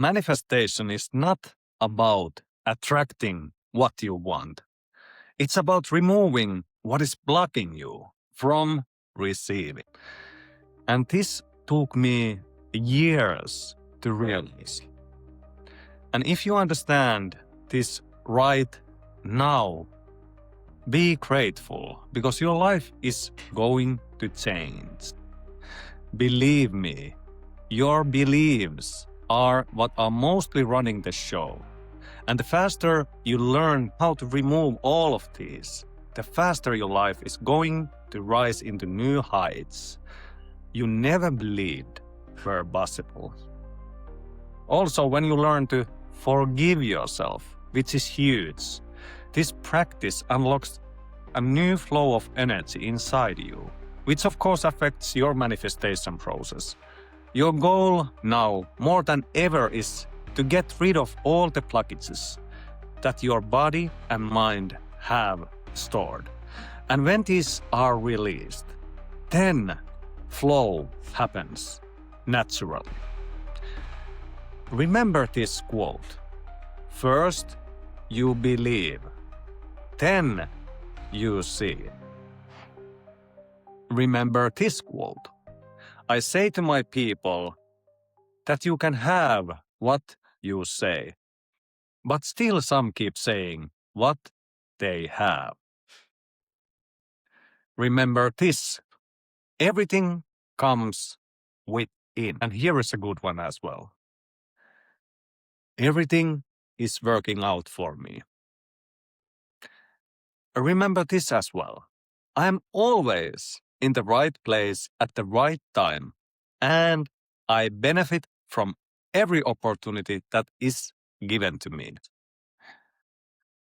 Manifestation is not about attracting what you want. It's about removing what is blocking you from receiving. And this took me years to realize. And if you understand this right now, be grateful because your life is going to change. Believe me, your beliefs are what are mostly running the show. And the faster you learn how to remove all of these, the faster your life is going to rise into new heights you never believed were possible. Also, when you learn to forgive yourself, which is huge, this practice unlocks a new flow of energy inside you, which of course affects your manifestation process. Your goal now, more than ever, is to get rid of all the blockages that your body and mind have stored. And when these are released, then flow happens naturally. Remember this quote. First, you believe. Then, you see. Remember this quote. I say to my people that you can have what you say, but still some keep saying what they have. Remember this. Everything comes within. And here is a good one as well. Everything is working out for me. Remember this as well. I am always in the right place at the right time, and I benefit from every opportunity that is given to me.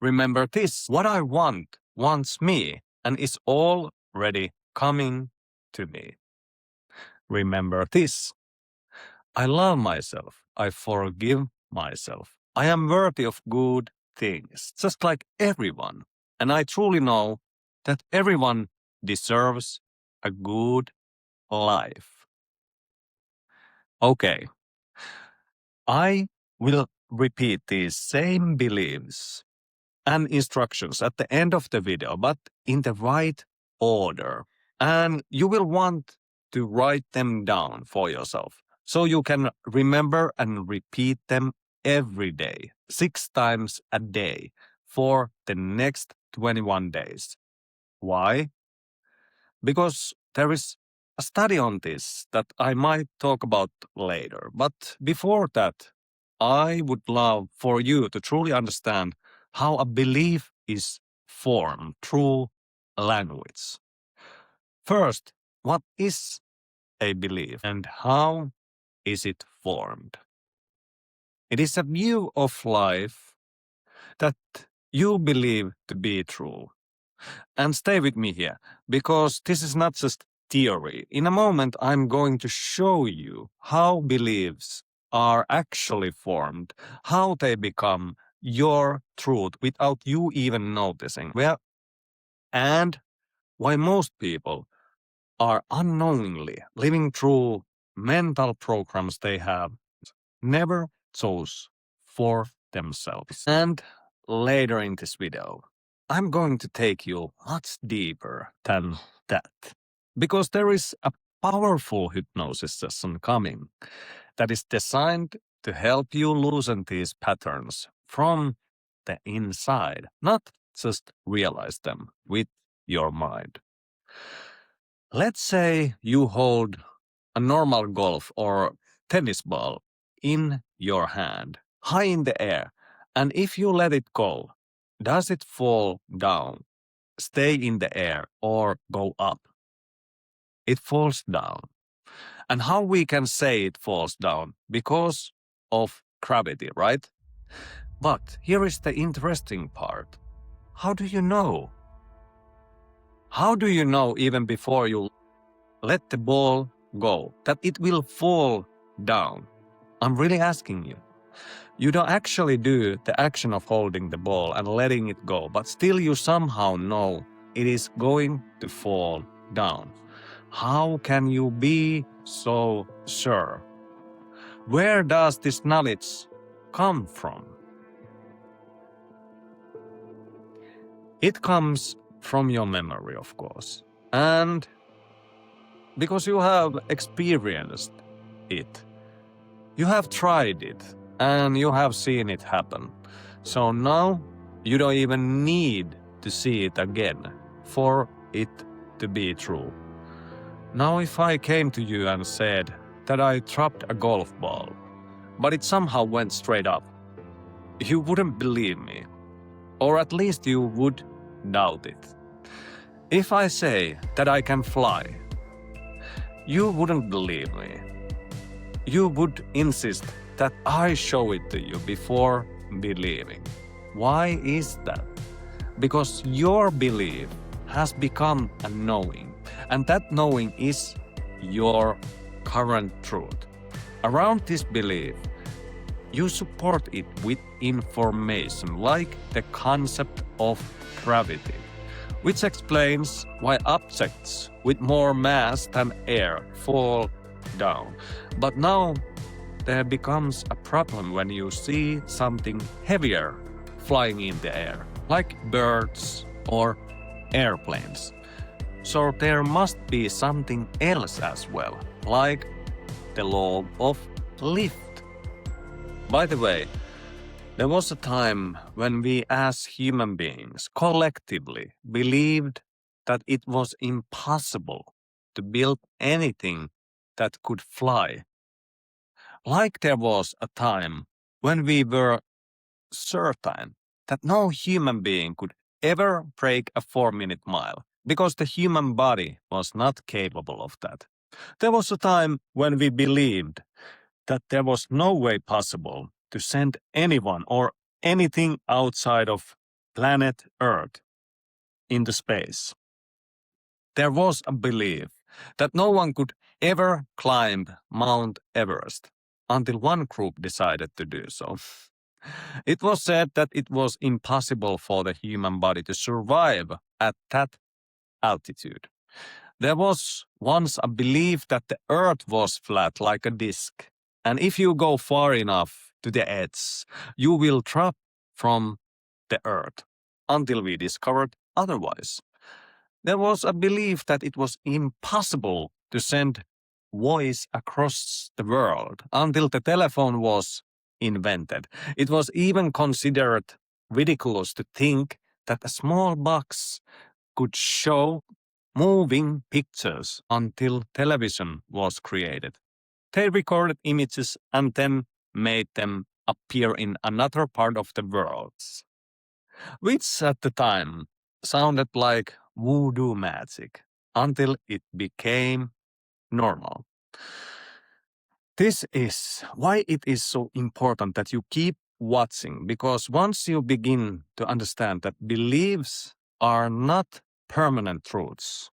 Remember this, what I want wants me and is already coming to me. Remember this, I love myself, I forgive myself. I am worthy of good things, just like everyone. And I truly know that everyone deserves a good life. Okay, I will repeat these same beliefs and instructions at the end of the video, but in the right order. And you will want to write them down for yourself so you can remember and repeat them every day, 6 times a day for the next 21 days. Why? Because there is a study on this that I might talk about later. But before that, I would love for you to truly understand how a belief is formed through language. First, what is a belief and how is it formed? It is a view of life that you believe to be true. And stay with me here, because this is not just theory. In a moment, I'm going to show you how beliefs are actually formed, how they become your truth without you even noticing. Well, and why most people are unknowingly living through mental programs they have never chose for themselves. And later in this video, I'm going to take you much deeper than that, because there is a powerful hypnosis session coming that is designed to help you loosen these patterns from the inside, not just realize them with your mind. Let's say you hold a normal golf or tennis ball in your hand, high in the air, and if you let it go, does it fall down, stay in the air, or go up? It falls down. And how we can say it falls down? Because of gravity, right? But here is the interesting part. How do you know? How do you know even before you let the ball go that it will fall down? I'm really asking you. You don't actually do the action of holding the ball and letting it go, but still you somehow know it is going to fall down. How can you be so sure? Where does this knowledge come from? It comes from your memory, of course, and because you have experienced it. You have tried it, and you have seen it happen. So now you don't even need to see it again for it to be true. Now if I came to you and said that I dropped a golf ball, but it somehow went straight up, you wouldn't believe me, or at least you would doubt it. If I say that I can fly, you wouldn't believe me. You would insist that I show it to you before believing. Why is that? Because your belief has become a knowing, and that knowing is your current truth. Around this belief, you support it with information like the concept of gravity, which explains why objects with more mass than air fall down. But now there becomes a problem when you see something heavier flying in the air, like birds or airplanes. So there must be something else as well, like the law of lift. By the way, there was a time when we as human beings collectively believed that it was impossible to build anything that could fly. Like there was a time when we were certain that no human being could ever break a 4-minute mile because the human body was not capable of that. There was a time when we believed that there was no way possible to send anyone or anything outside of planet Earth into space. There was a belief that no one could ever climb Mount Everest until one group decided to do so. It was said that it was impossible for the human body to survive at that altitude. There was once a belief that the Earth was flat like a disc, and if you go far enough to the edge, you will drop from the Earth, until we discovered otherwise. There was a belief that it was impossible to send voice across the world until the telephone was invented. It was even considered ridiculous to think that a small box could show moving pictures until television was created. They recorded images and then made them appear in another part of the world, which at the time sounded like voodoo magic until it became normal. This is why it is so important that you keep watching, because once you begin to understand that beliefs are not permanent truths,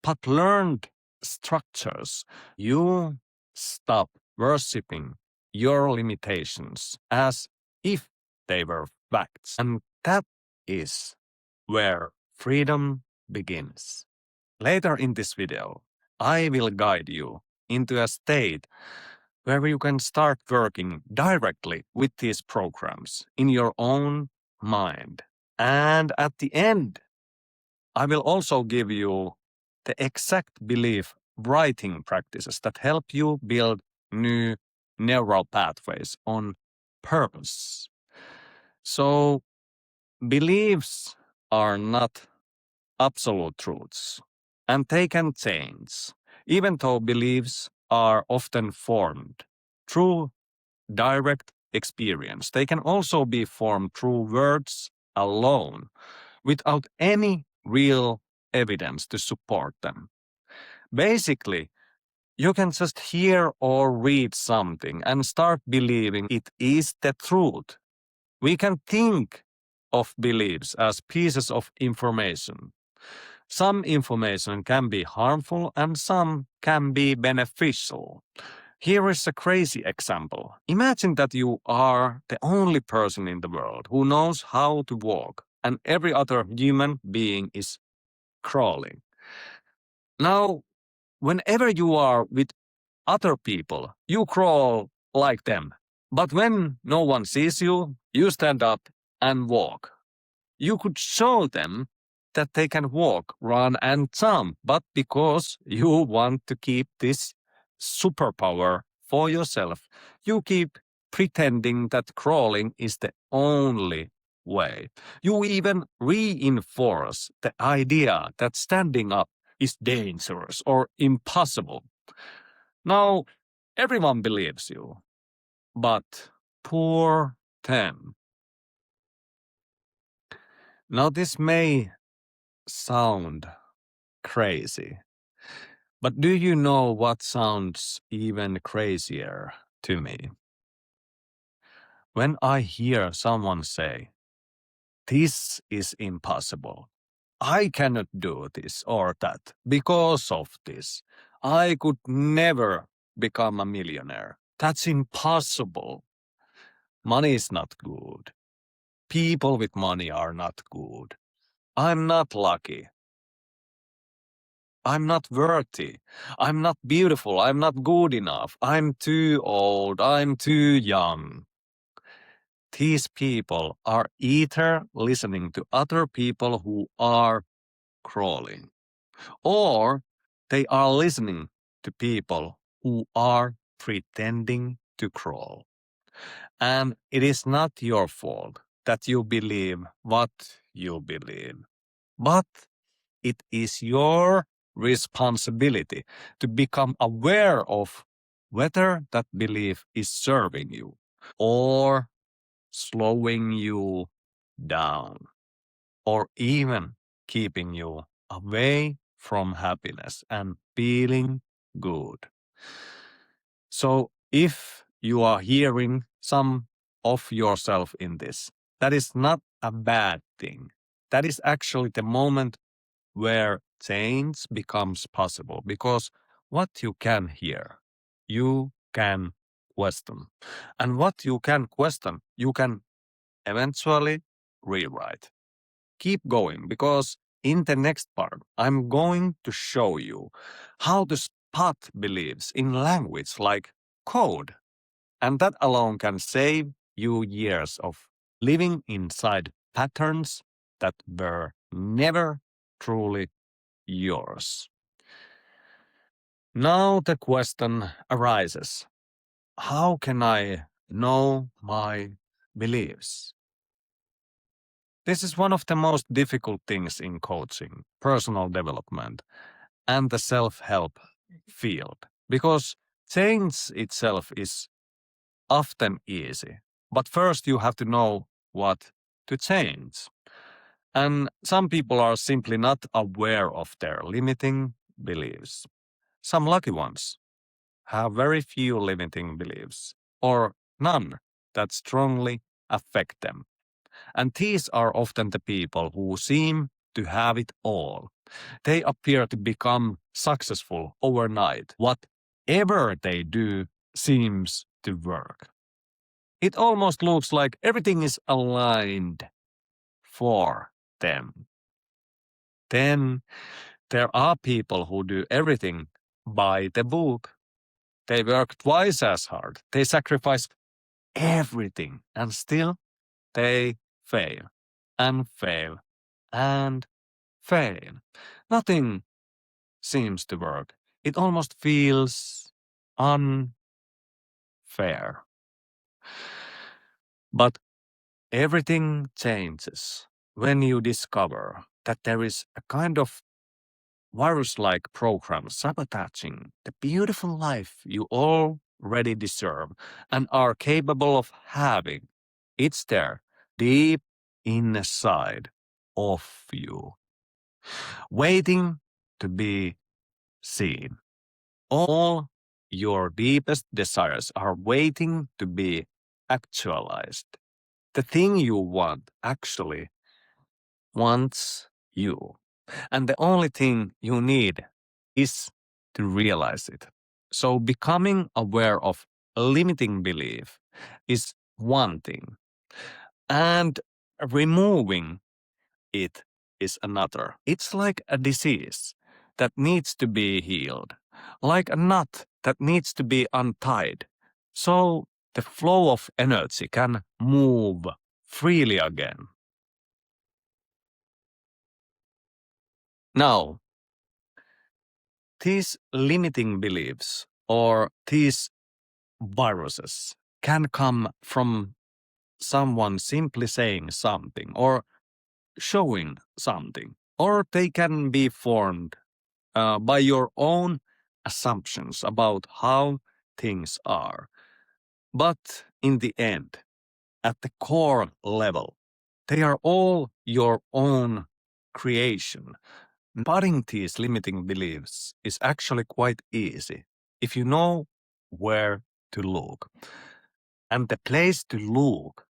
but learned structures, you stop worshipping your limitations as if they were facts. And that is where freedom begins. Later in this video, I will guide you into a state where you can start working directly with these programs in your own mind. And at the end, I will also give you the exact belief writing practices that help you build new neural pathways on purpose. So, beliefs are not absolute truths, and they can change, even though beliefs are often formed through direct experience. They can also be formed through words alone, without any real evidence to support them. Basically, you can just hear or read something and start believing it is the truth. We can think of beliefs as pieces of information. Some information can be harmful and some can be beneficial. Here is a crazy example. Imagine that you are the only person in the world who knows how to walk, and every other human being is crawling. Now, whenever you are with other people, you crawl like them. But when no one sees you, you stand up and walk. You could show them that they can walk, run, and jump, but because you want to keep this superpower for yourself, you keep pretending that crawling is the only way. You even reinforce the idea that standing up is dangerous or impossible. Now, everyone believes you, but poor them. Now, this may sound crazy, but do you know what sounds even crazier to me? When I hear someone say, "This is impossible. I cannot do this or that because of this. I could never become a millionaire. That's impossible. Money is not good. People with money are not good. I'm not lucky. I'm not worthy. I'm not beautiful. I'm not good enough. I'm too old. I'm too young." These people are either listening to other people who are crawling, or they are listening to people who are pretending to crawl. And it is not your fault that you believe what you believe, but it is your responsibility to become aware of whether that belief is serving you or slowing you down, or even keeping you away from happiness and feeling good. So if you are hearing some of yourself in this, that is not a bad thing. That is actually the moment where change becomes possible, because what you can hear, you can question. And what you can question, you can eventually rewrite. Keep going, because in the next part, I'm going to show you how to spot beliefs in language like code. And that alone can save you years of living inside patterns that were never truly yours. Now the question arises, how can I know my beliefs? This is one of the most difficult things in coaching, personal development, and the self-help field, because change itself is often easy. But first you have to know what to change. And some people are simply not aware of their limiting beliefs. Some lucky ones have very few limiting beliefs, or none that strongly affect them. And these are often the people who seem to have it all. They appear to become successful overnight. Whatever they do seems to work. It almost looks like everything is aligned for them. Then there are people who do everything by the book. They work twice as hard. They sacrifice everything, and still they fail and fail and fail. Nothing seems to work. It almost feels unfair. But everything changes when you discover that there is a kind of virus-like program sabotaging the beautiful life you already deserve and are capable of having. It's there, deep inside of you, waiting to be seen. All your deepest desires are waiting to be actualized. The thing you want actually wants you. And the only thing you need is to realize it. So becoming aware of a limiting belief is one thing, and removing it is another. It's like a disease that needs to be healed, like a knot that needs to be untied. So the flow of energy can move freely again. Now, these limiting beliefs or these viruses can come from someone simply saying something or showing something, or they can be formed by your own assumptions about how things are. But in the end, at the core level, they are all your own creation. Spotting these limiting beliefs is actually quite easy if you know where to look. And the place to look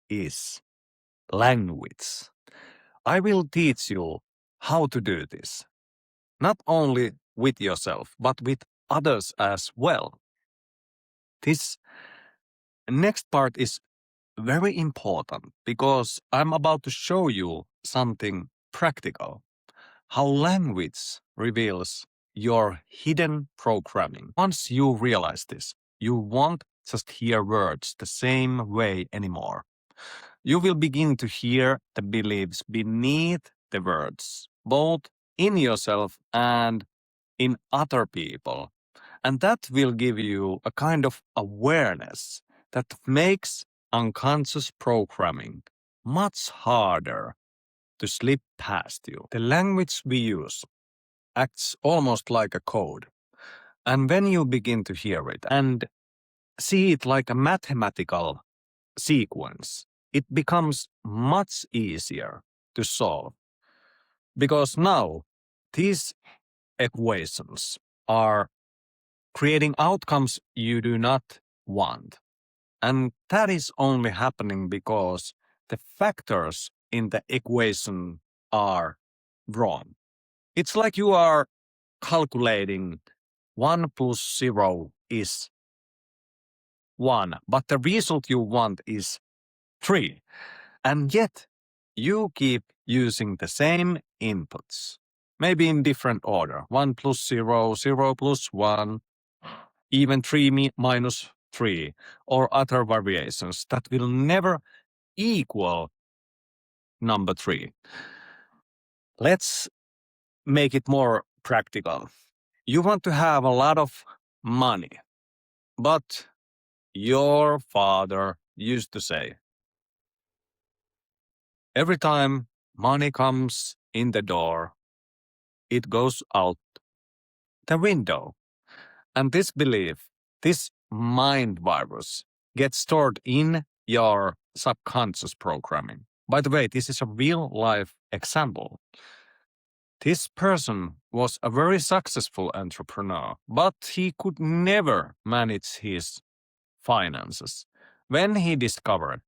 is language. I will teach you how to do this, not only with yourself, but with others as well. This next part is very important because I'm about to show you something practical. How language reveals your hidden programming. Once you realize this, you won't just hear words the same way anymore. You will begin to hear the beliefs beneath the words, both in yourself and in other people. And that will give you a kind of awareness that makes unconscious programming much harder to slip past you. The language we use acts almost like a code. And when you begin to hear it and see it like a mathematical sequence, it becomes much easier to solve. Because now these equations are creating outcomes you do not want. And that is only happening because the factors in the equation are wrong. It's like you are calculating 1 plus 0 is 1, but the result you want is 3. And yet, you keep using the same inputs, maybe in different order. 1 plus 0, 0 plus 1, even 3 minus 3, or other variations that will never equal number 3. Let's make it more practical. You want to have a lot of money, but your father used to say, every time money comes in the door, it goes out the window. And this belief, this mind virus, gets stored in your subconscious programming. By the way, this is a real life example. This person was a very successful entrepreneur, but he could never manage his finances. When he discovered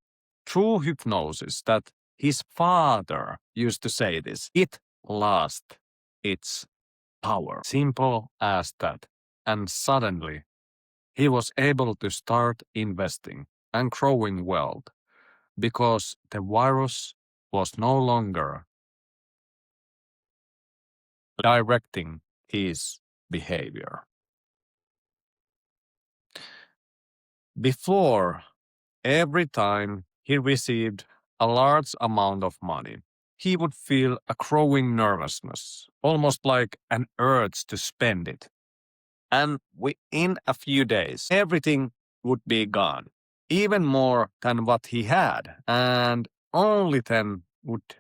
through hypnosis that his father used to say this, it lost its power. Simple as that. And suddenly, he was able to start investing and growing wealth because the virus was no longer directing his behavior. Before, every time he received a large amount of money, he would feel a growing nervousness, almost like an urge to spend it. And within a few days, everything would be gone, even more than what he had, and only then would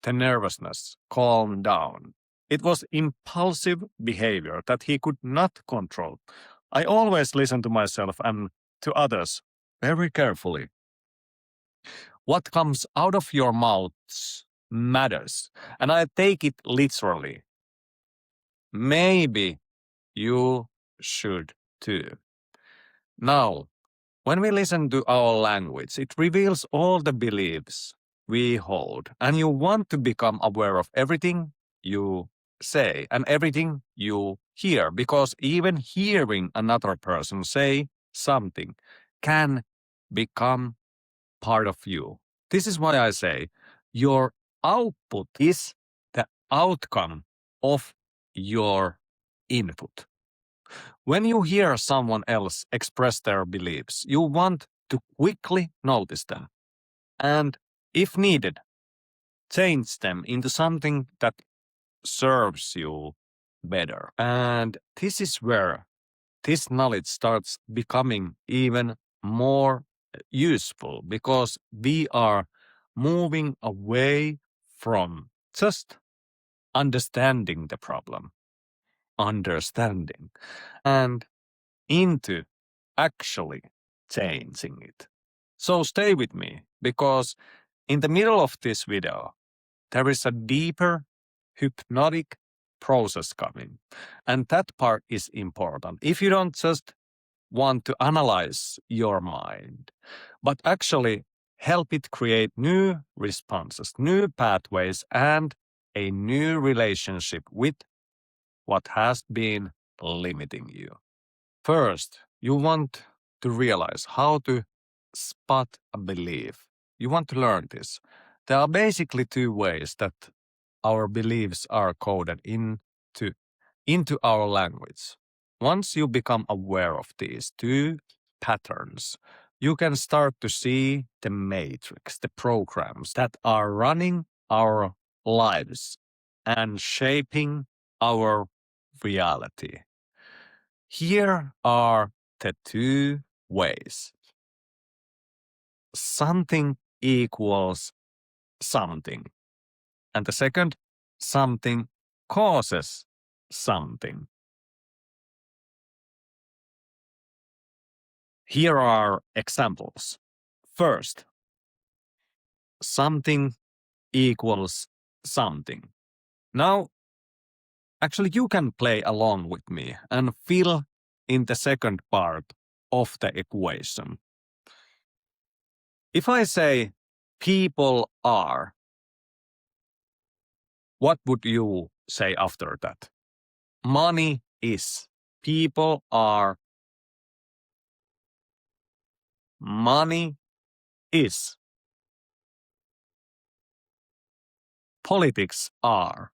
the nervousness calm down. It was impulsive behavior that he could not control. I always listen to myself and to others very carefully. What comes out of your mouths matters, and I take it literally. Maybe you should too. Now, when we listen to our language, it reveals all the beliefs we hold, and you want to become aware of everything you say and everything you hear, because even hearing another person say something can become part of you. This is why I say your output is the outcome of your input. When you hear someone else express their beliefs, you want to quickly notice them and, if needed, change them into something that serves you better. And this is where this knowledge starts becoming even more useful because we are moving away from just understanding the problem, and into actually changing it. So stay with me because in the middle of this video, there is a deeper hypnotic process coming. And that part is important. If you don't just want to analyze your mind, but actually help it create new responses, new pathways, and a new relationship with what has been limiting you. First, you want to realize how to spot a belief. You want to learn this. There are basically two ways that our beliefs are coded into our language. Once you become aware of these two patterns, you can start to see the matrix, the programs that are running our lives and shaping our reality. Here are the two ways. Something equals something. And the second, something causes something. Here are examples. First, something equals something. Now, actually, you can play along with me and fill in the second part of the equation. If I say people are, what would you say after that? Money is. People are. Money is. Politics are.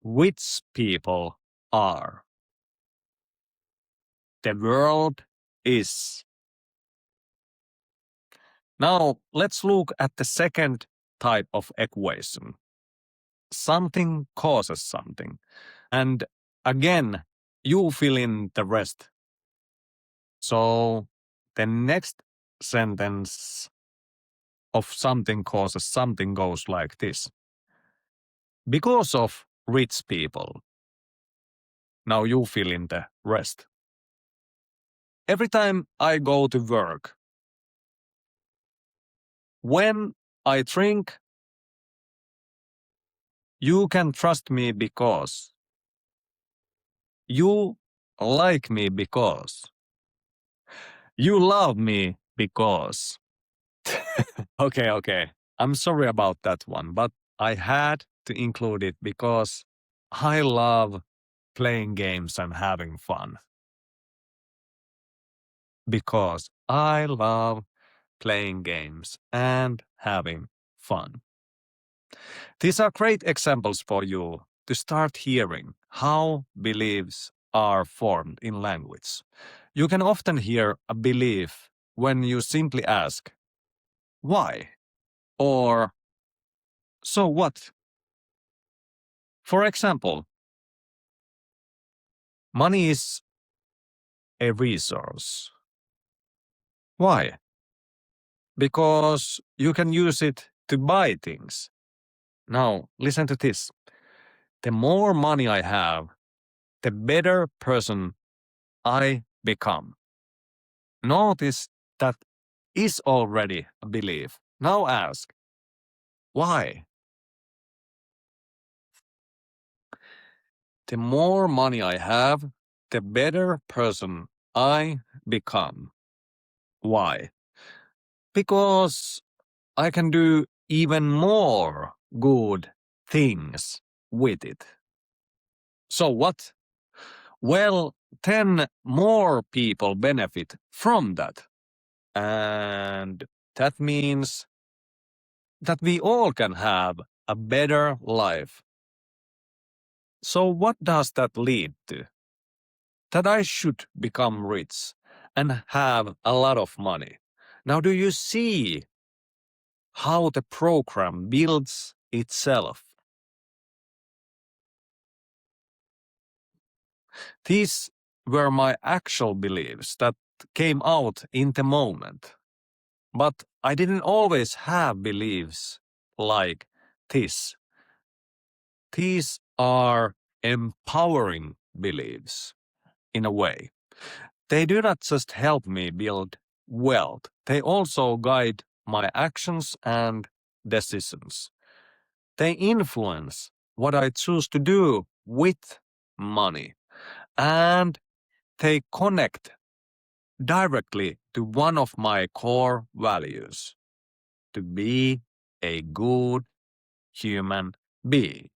Which people are. The world is. Now, let's look at the second type of equation. Something causes something. And again, you fill in the rest. So, the next sentence of something causes something goes like this. Because of rich people. Now you fill in the rest. Every time I go to work, when I drink, you can trust me because you like me because you love me because. Okay. I'm sorry about that one, but I had to include it because I love playing games and having fun. Because I love playing games and having fun. These are great examples for you to start hearing how beliefs are formed in language. You can often hear a belief when you simply ask, why? Or, so what? For example, money is a resource. Why? Because you can use it to buy things. Now, listen to this. The more money I have, the better person I become. Notice that is already a belief. Now ask, why? The more money I have, the better person I become. Why? Because I can do even more good things with it. So what? Well, 10 more people benefit from that. And that means that we all can have a better life. So what does that lead to? That I should become rich and have a lot of money. Now, do you see how the program builds itself? These were my actual beliefs that came out in the moment. But I didn't always have beliefs like this. These are empowering beliefs in a way. They do not just help me build wealth, they also guide my actions and decisions. They influence what I choose to do with money, and they connect directly to one of my core values: to be a good human being.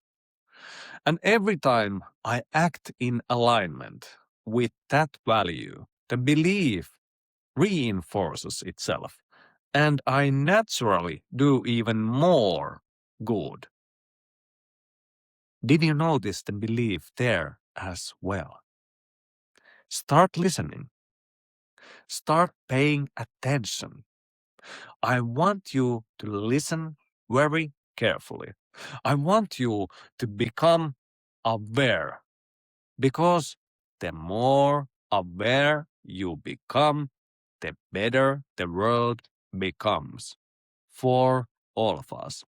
And every time I act in alignment with that value, the belief reinforces itself, and I naturally do even more good. Did you notice the belief there as well? Start listening. Start paying attention. I want you to listen very carefully. I want you to become aware, because the more aware you become, the better the world becomes for all of us.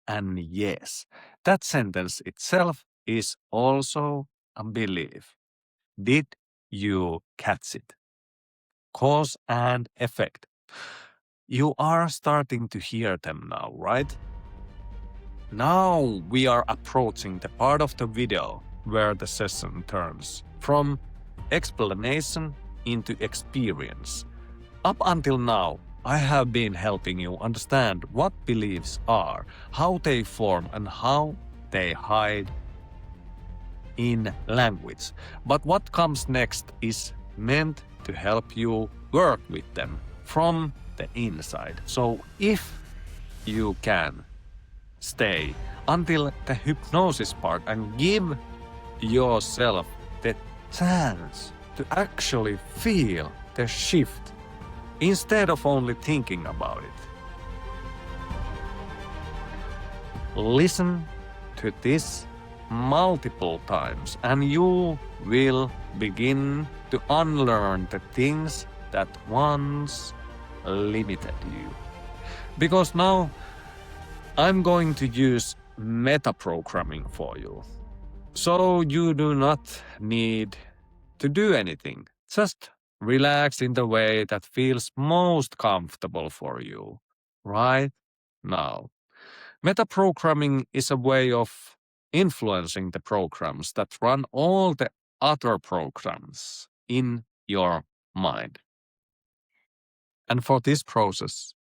And yes, that sentence itself is also a belief. Did you catch it? Cause and effect. You are starting to hear them now, right? Now we are approaching the part of the video where the session turns from explanation into experience. Up until now, I have been helping you understand what beliefs are, how they form, and how they hide in language. But what comes next is meant to help you work with them from the inside. So if you can, stay until the hypnosis part and give yourself the chance to actually feel the shift instead of only thinking about it. Listen to this multiple times and you will begin to unlearn the things that once limited you. Because now I'm going to use meta-programming for you. So you do not need to do anything. Just relax in the way that feels most comfortable for you right now. Meta-programming is a way of influencing the programs that run all the other programs in your mind. And for this process,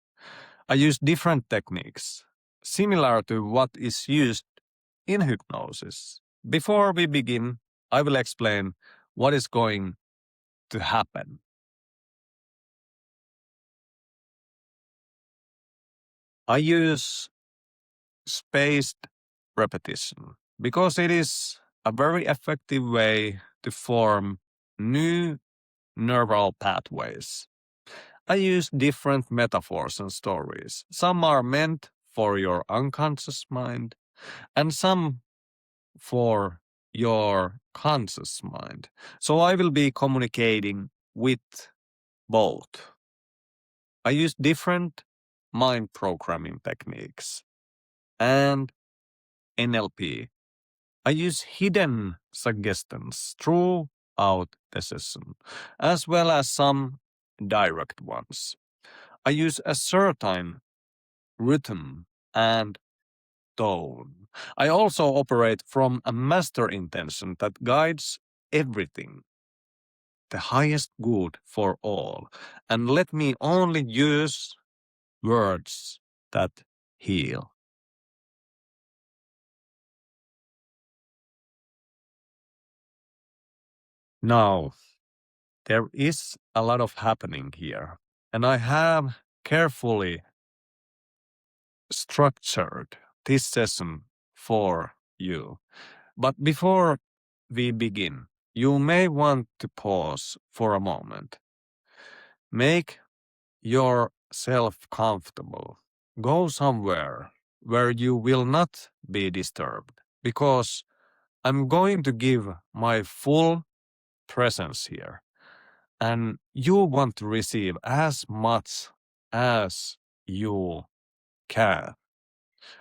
I use different techniques, similar to what is used in hypnosis. Before we begin, I will explain what is going to happen. I use spaced repetition because it is a very effective way to form new neural pathways. I use different metaphors and stories. Some are meant for your unconscious mind, and some for your conscious mind. So I will be communicating with both. I use different mind programming techniques and NLP. I use hidden suggestions throughout the session, as well as some direct ones. I use a certain rhythm and tone. I also operate from a master intention that guides everything, the highest good for all, and let me only use words that heal. Now, there is a lot of happening here, and I have carefully structured this session for you. But before we begin, you may want to pause for a moment. Make yourself comfortable. Go somewhere where you will not be disturbed, because I'm going to give my full presence here, and you want to receive as much as you can.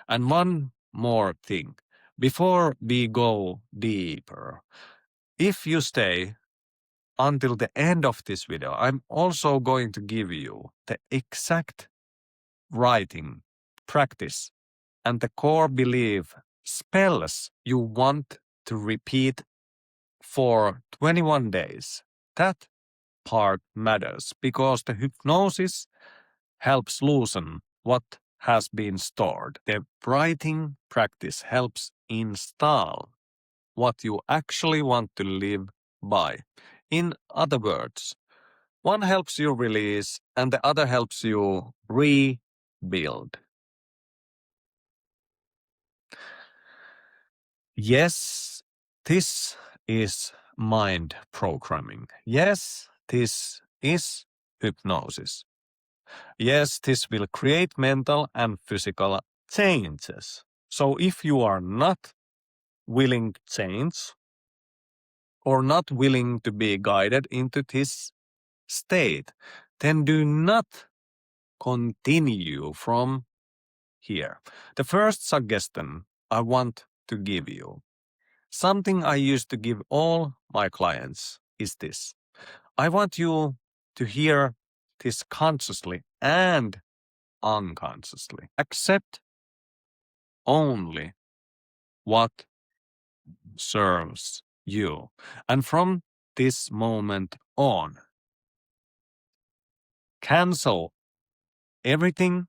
And one more thing, before we go deeper, if you stay until the end of this video, I'm also going to give you the exact writing practice and the core belief spells you want to repeat for 21 days. That part matters because the hypnosis helps loosen what has been stored. The writing practice helps install what you actually want to live by. In other words, one helps you release and the other helps you rebuild. Yes, this is mind programming. Yes, this is hypnosis. Yes, this will create mental and physical changes. So if you are not willing to change or not willing to be guided into this state, then do not continue from here. The first suggestion I want to give you, something I used to give all my clients, is this. I want you to hear this consciously and unconsciously. Accept only what serves you. And from this moment on, cancel everything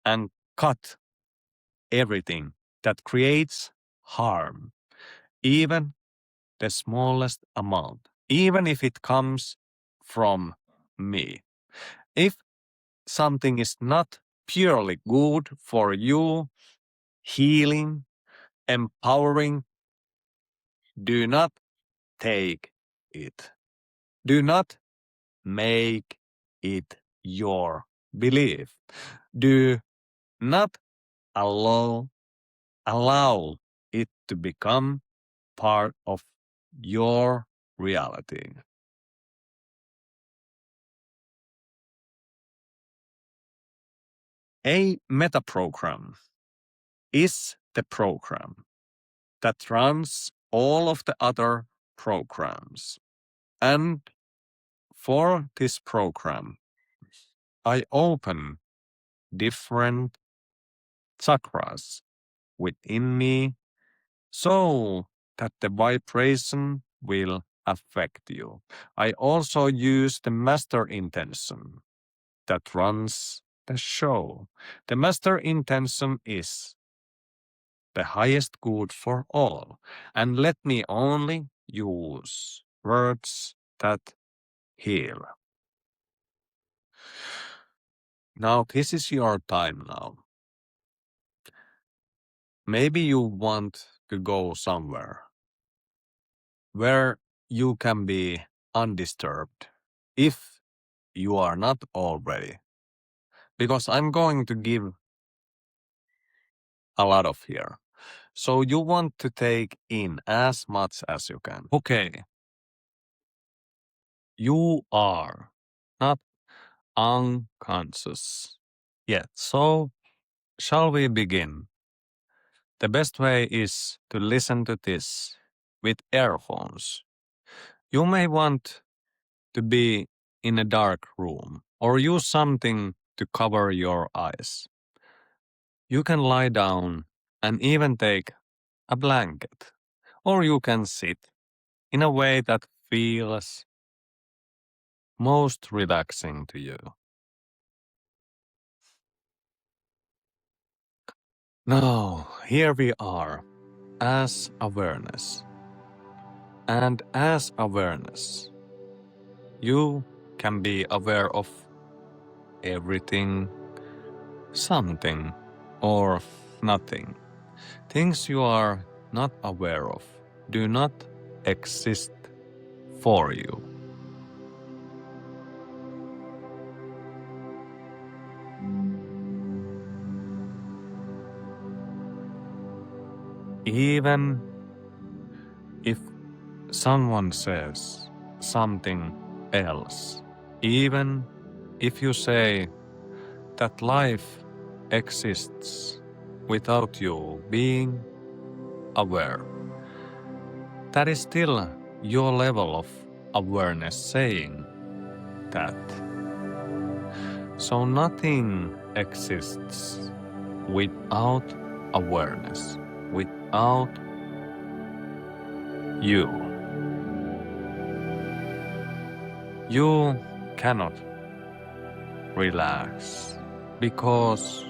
and cut everything that creates harm, even the smallest amount, even if it comes from me. If something is not purely good for you, healing, empowering, do not take it. Do not make it your belief. Do not allow it to become part of your reality. A metaprogram is the program that runs all of the other programs. And for this program, I open different chakras within me so that the vibration will affect you. I also use the master intention that runs the show. The master intention is the highest good for all. And let me only use words that heal. Now, this is your time now. Maybe you want to go somewhere where you can be undisturbed if you are not already. Because I'm going to give a lot of here. So you want to take in as much as you can. Okay. You are not unconscious yet. So shall we begin? The best way is to listen to this with earphones. You may want to be in a dark room or use something to cover your eyes. You can lie down and even take a blanket, or you can sit in a way that feels most relaxing to you. Now, here we are as awareness. And as awareness, you can be aware of everything, something, or nothing. Things you are not aware of do not exist for you. Even if someone says something else, even if you say that life exists without you being aware, that is still your level of awareness saying that. So nothing exists without awareness, without you. You cannot relax because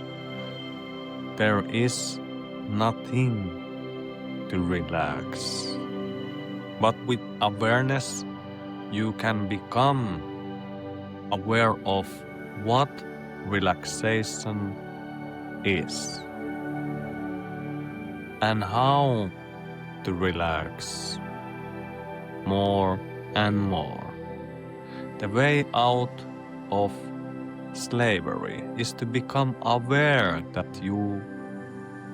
there is nothing to relax. But with awareness, you can become aware of what relaxation is and how to relax more and more. The way out of slavery is to become aware that you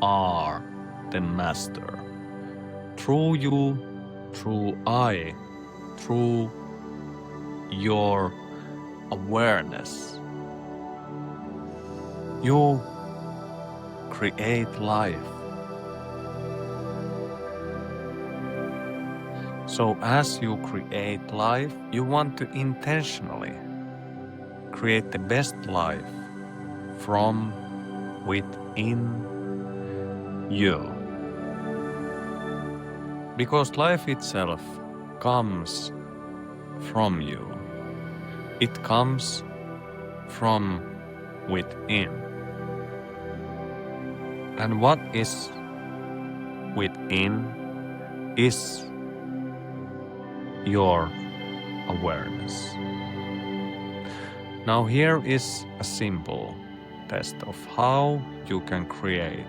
are the master. Through you, through I, through your awareness, you create life. So as you create life, you want to intentionally create the best life from within you. Because life itself comes from you. It comes from within. And what is within is your awareness. Now here is a simple test of how you can create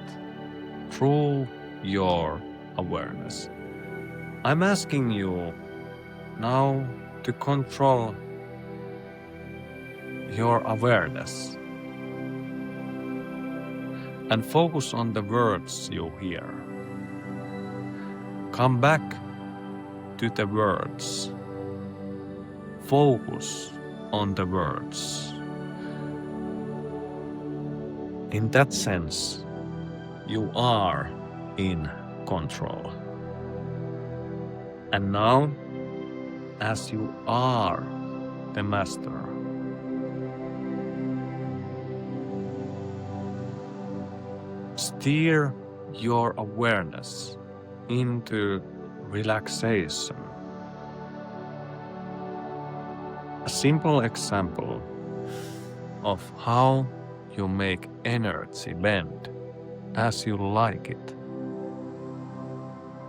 through your awareness. I'm asking you now to control your awareness and focus on the words you hear. Come back to the words. Focus on the words. In that sense, you are in control. And now, as you are the master, steer your awareness into relaxation. A simple example of how you make energy bend as you like it.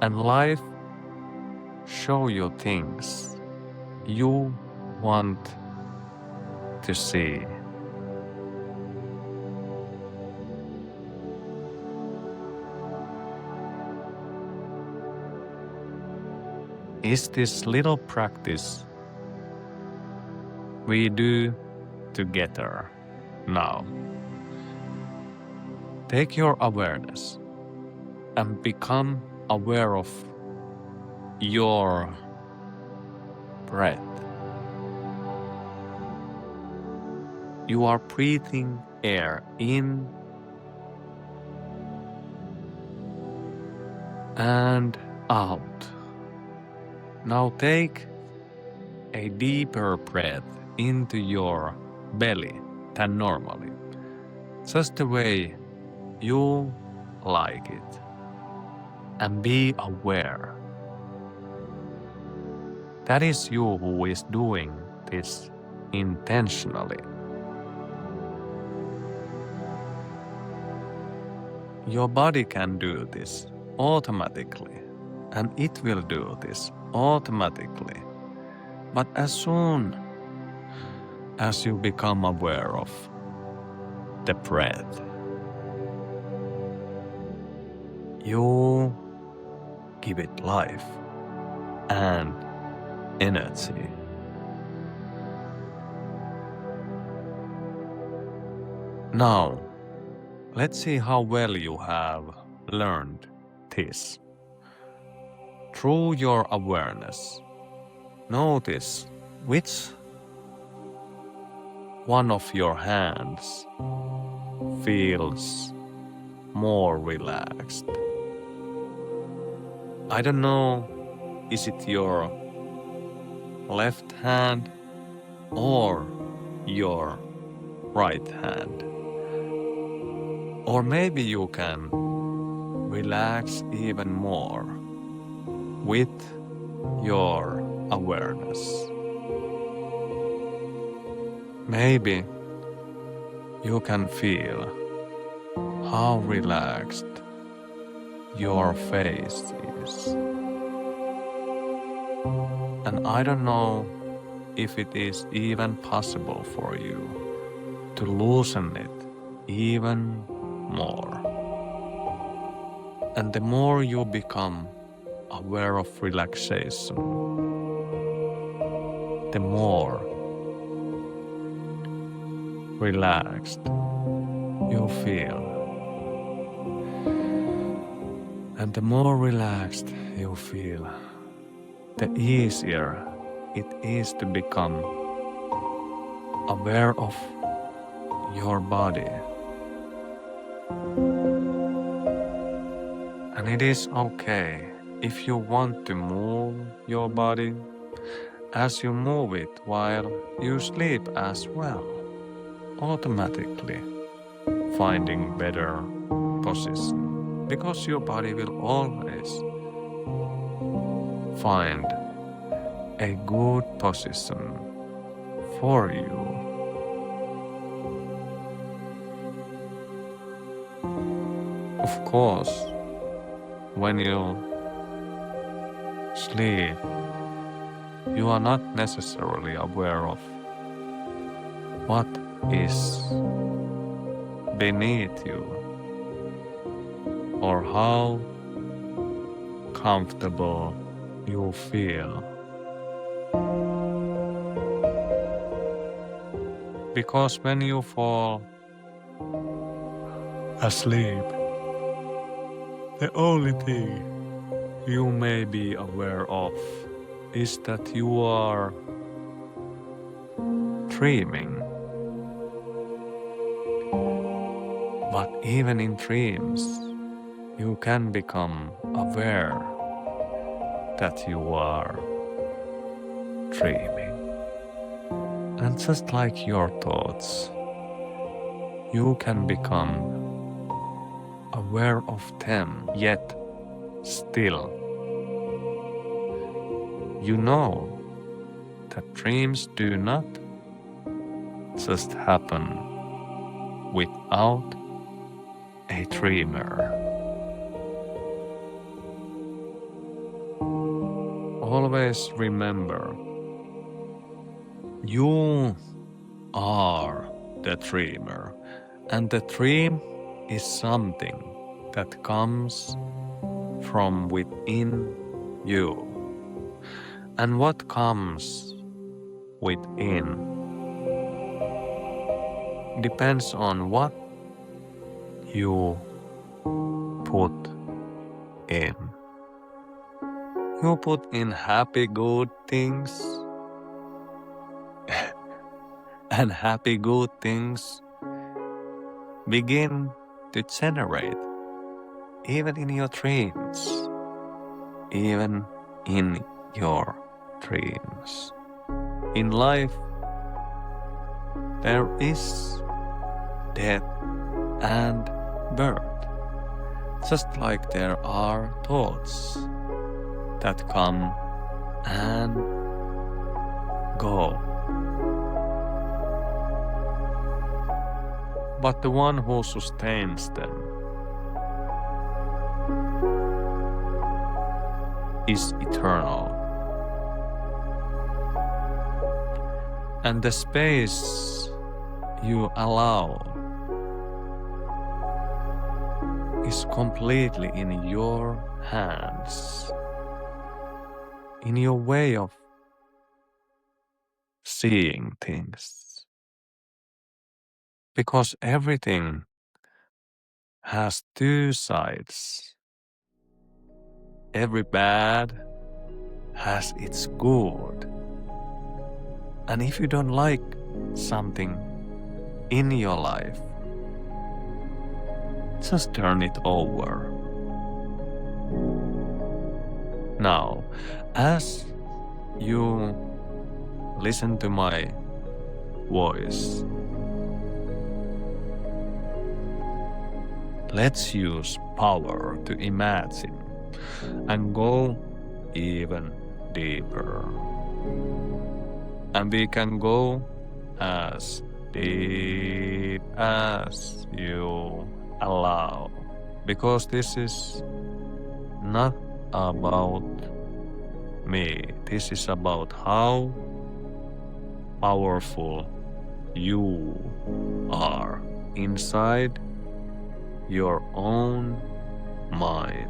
And life show you things you want to see. Is this little practice we do together now. Take your awareness and become aware of your breath. You are breathing air in and out. Now take a deeper breath into your belly than normally, just the way you like it, and be aware. That is you who is doing this intentionally. Your body can do this automatically, and it will do this automatically. But as soon as you become aware of the breath, you give it life and energy. Now, let's see how well you have learned this. Through your awareness, notice which one of your hands feels more relaxed. I don't know, is it your left hand or your right hand? Or maybe you can relax even more with your awareness. Maybe you can feel how relaxed your face is. And I don't know if it is even possible for you to loosen it even more. And the more you become aware of relaxation, the more relaxed you feel. And the more relaxed you feel, the easier it is to become aware of your body. And it is okay if you want to move your body as you move it while you sleep as well, automatically finding better position, because your body will always find a good position for you. Of course, when you sleep, you are not necessarily aware of what is beneath you or how comfortable you feel. Because when you fall asleep, the only thing you may be aware of is that you are dreaming. But even in dreams, you can become aware that you are dreaming. And just like your thoughts, you can become aware of them, yet still you know that dreams do not just happen without a dreamer. Always remember, you are the dreamer, and the dream is something that comes from within you. And what comes within depends on what you put in. You put in happy, good things, and happy, good things begin to generate even in your dreams, even in your dreams. In life, there is death and birth, just like there are thoughts that come and go. But the one who sustains them is eternal. And the space you allow is completely in your hands, in your way of seeing things. Because everything has two sides. Every bad has its good. And if you don't like something in your life, just turn it over. Now, as you listen to my voice, let's use power to imagine and go even deeper. And we can go as deep as you allow, because this is not about me. This is about how powerful you are inside your own mind.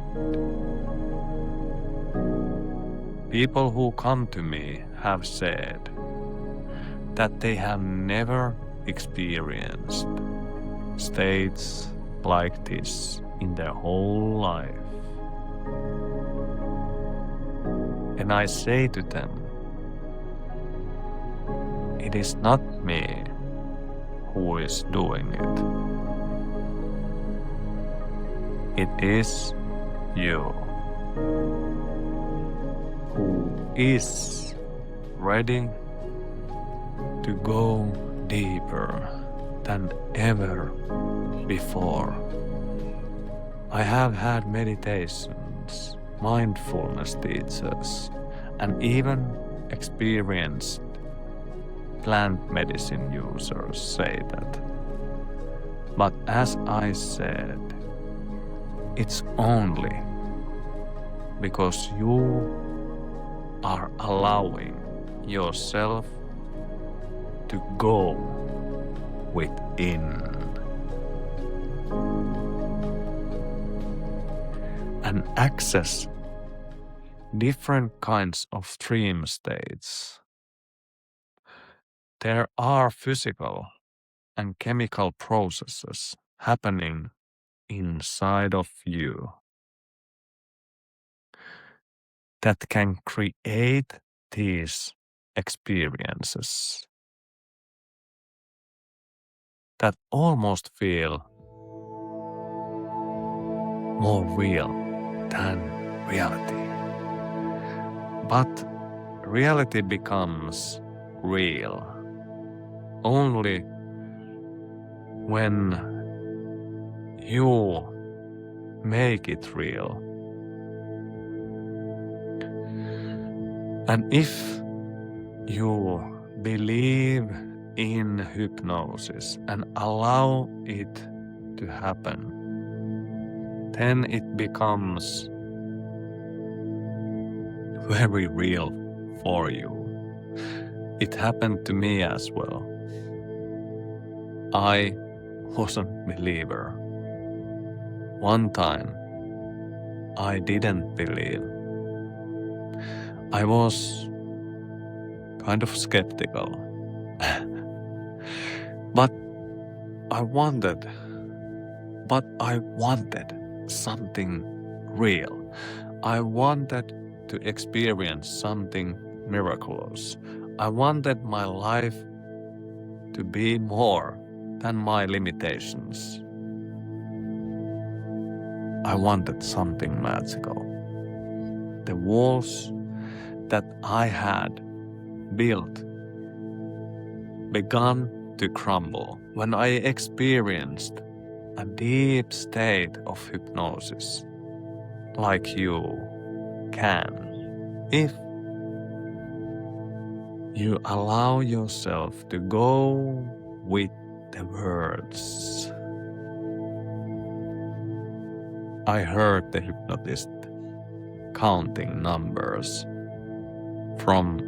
People who come to me have said that they have never experienced states like this in their whole life. And I say to them, it is not me who is doing it. It is you who is ready to go deeper than ever before. I have had meditations, mindfulness teachers, and even experienced plant medicine users say that. But as I said, it's only because you are allowing yourself to go within and access different kinds of dream states. There are physical and chemical processes happening inside of you that can create these experiences that almost feel more real than reality. But reality becomes real only when you make it real. And if you believe in hypnosis and allow it to happen, then it becomes very real for you. It happened to me as well. I was a believer. One time, I didn't believe. I was kind of skeptical. But I wanted something real. I wanted to experience something miraculous. I wanted my life to be more than my limitations. I wanted something magical. The walls that I had built began to crumble when I experienced a deep state of hypnosis, like you can, if you allow yourself to go with the words. I heard the hypnotist counting numbers from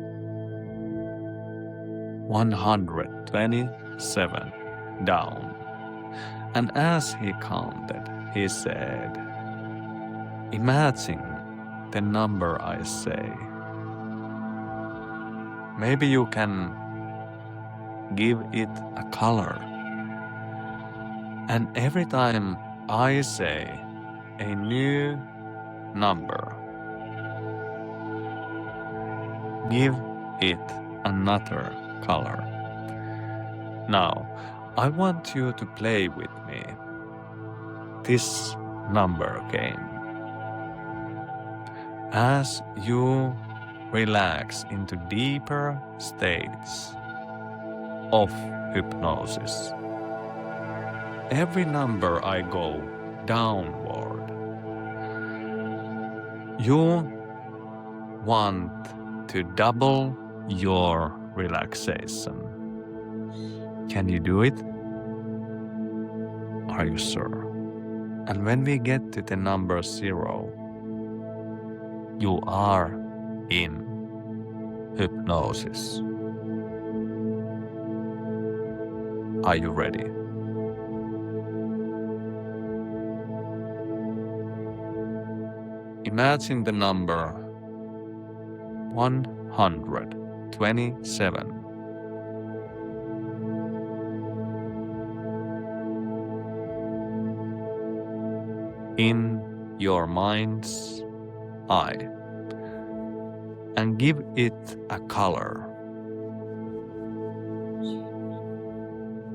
127 down. And as he counted, he said, Imagine the number I say. Maybe you can give it a color. And every time I say a new number, give it another color. Now, I want you to play with me this number game. As you relax into deeper states of hypnosis, every number I go downward, you want to double your relaxation. Can you do it? Are you sure? And when we get to the number 0, you are in hypnosis. Are you ready? Imagine the number 127. In your mind's eye, and give it a color.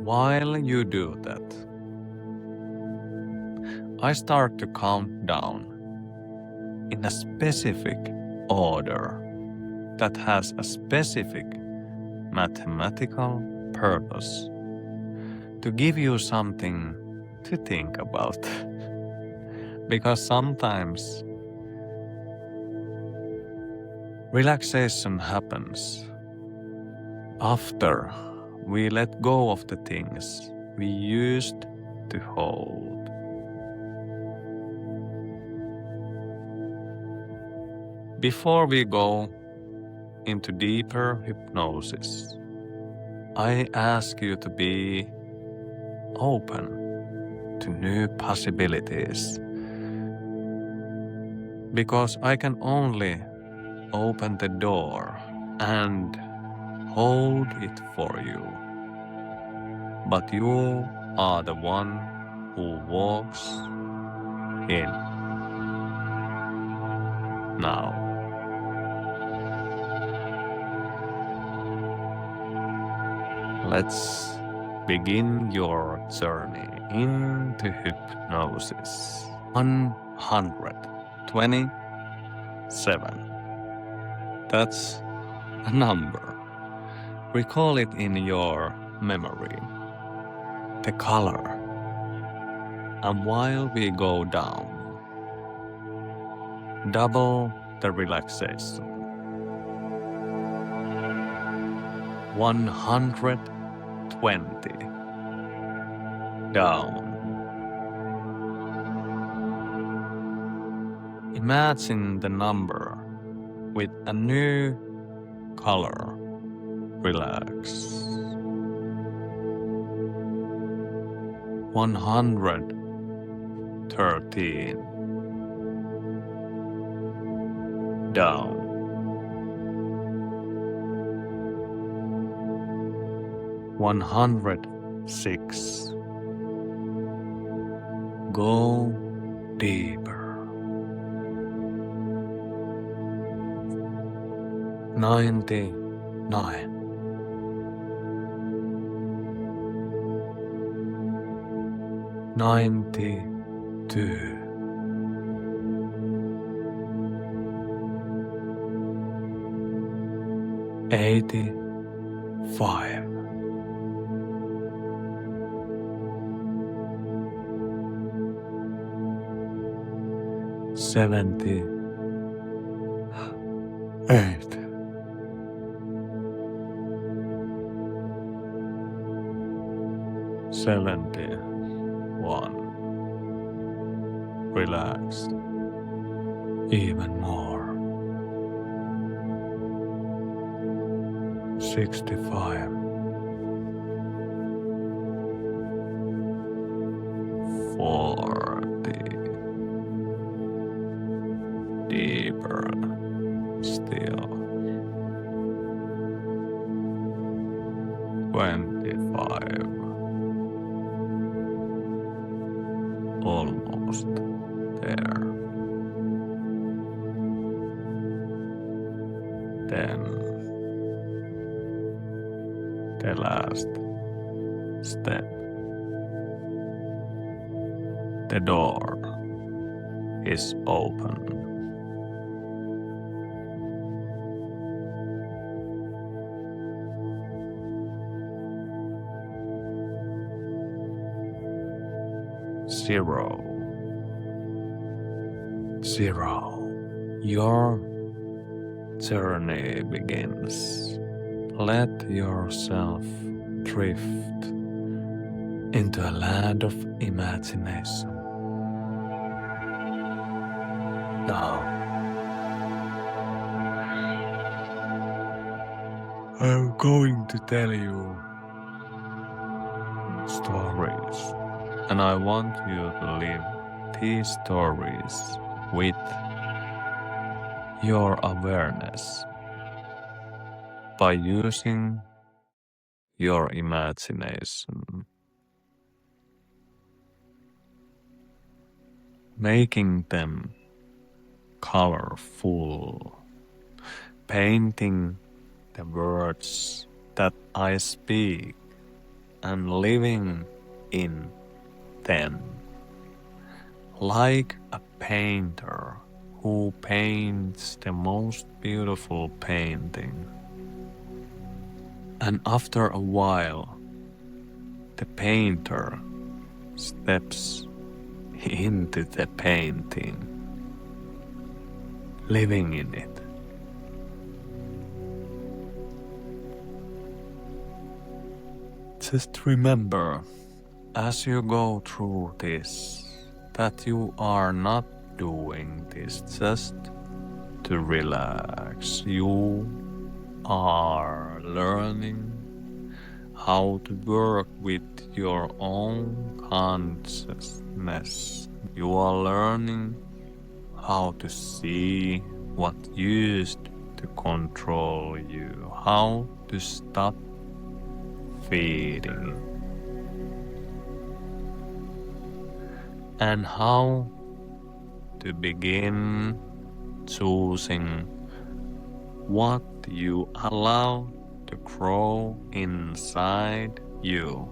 While you do that, I start to count down in a specific order that has a specific mathematical purpose to give you something to think about. Because sometimes relaxation happens after we let go of the things we used to hold. Before we go into deeper hypnosis, I ask you to be open to new possibilities. Because I can only open the door and hold it for you. But you are the one who walks in. Now. Let's begin your journey into hypnosis. 127. That's a number. Recall it in your memory. The color. And while we go down, double the relaxation. 120. Down. Imagine the number with a new color. Relax. 113. Down. 106. Go deeper. 99. 92. 85. 78. 71. Relax even more. 65. 40. almost there. Then the last step. The door is open. Zero. Your journey begins. Let yourself drift into a land of imagination. Now, I'm going to tell you stories, and I want you to live these stories with your awareness by using your imagination, making them colorful, painting the words that I speak and living in them, like a painter who paints the most beautiful painting. And after a while, the painter steps into the painting, living in it. Just remember, as you go through this, that you are not doing this just to relax. You are learning how to work with your own consciousness. You are learning how to see what used to control you, how to stop feeding, and how to begin choosing what you allow to grow inside you.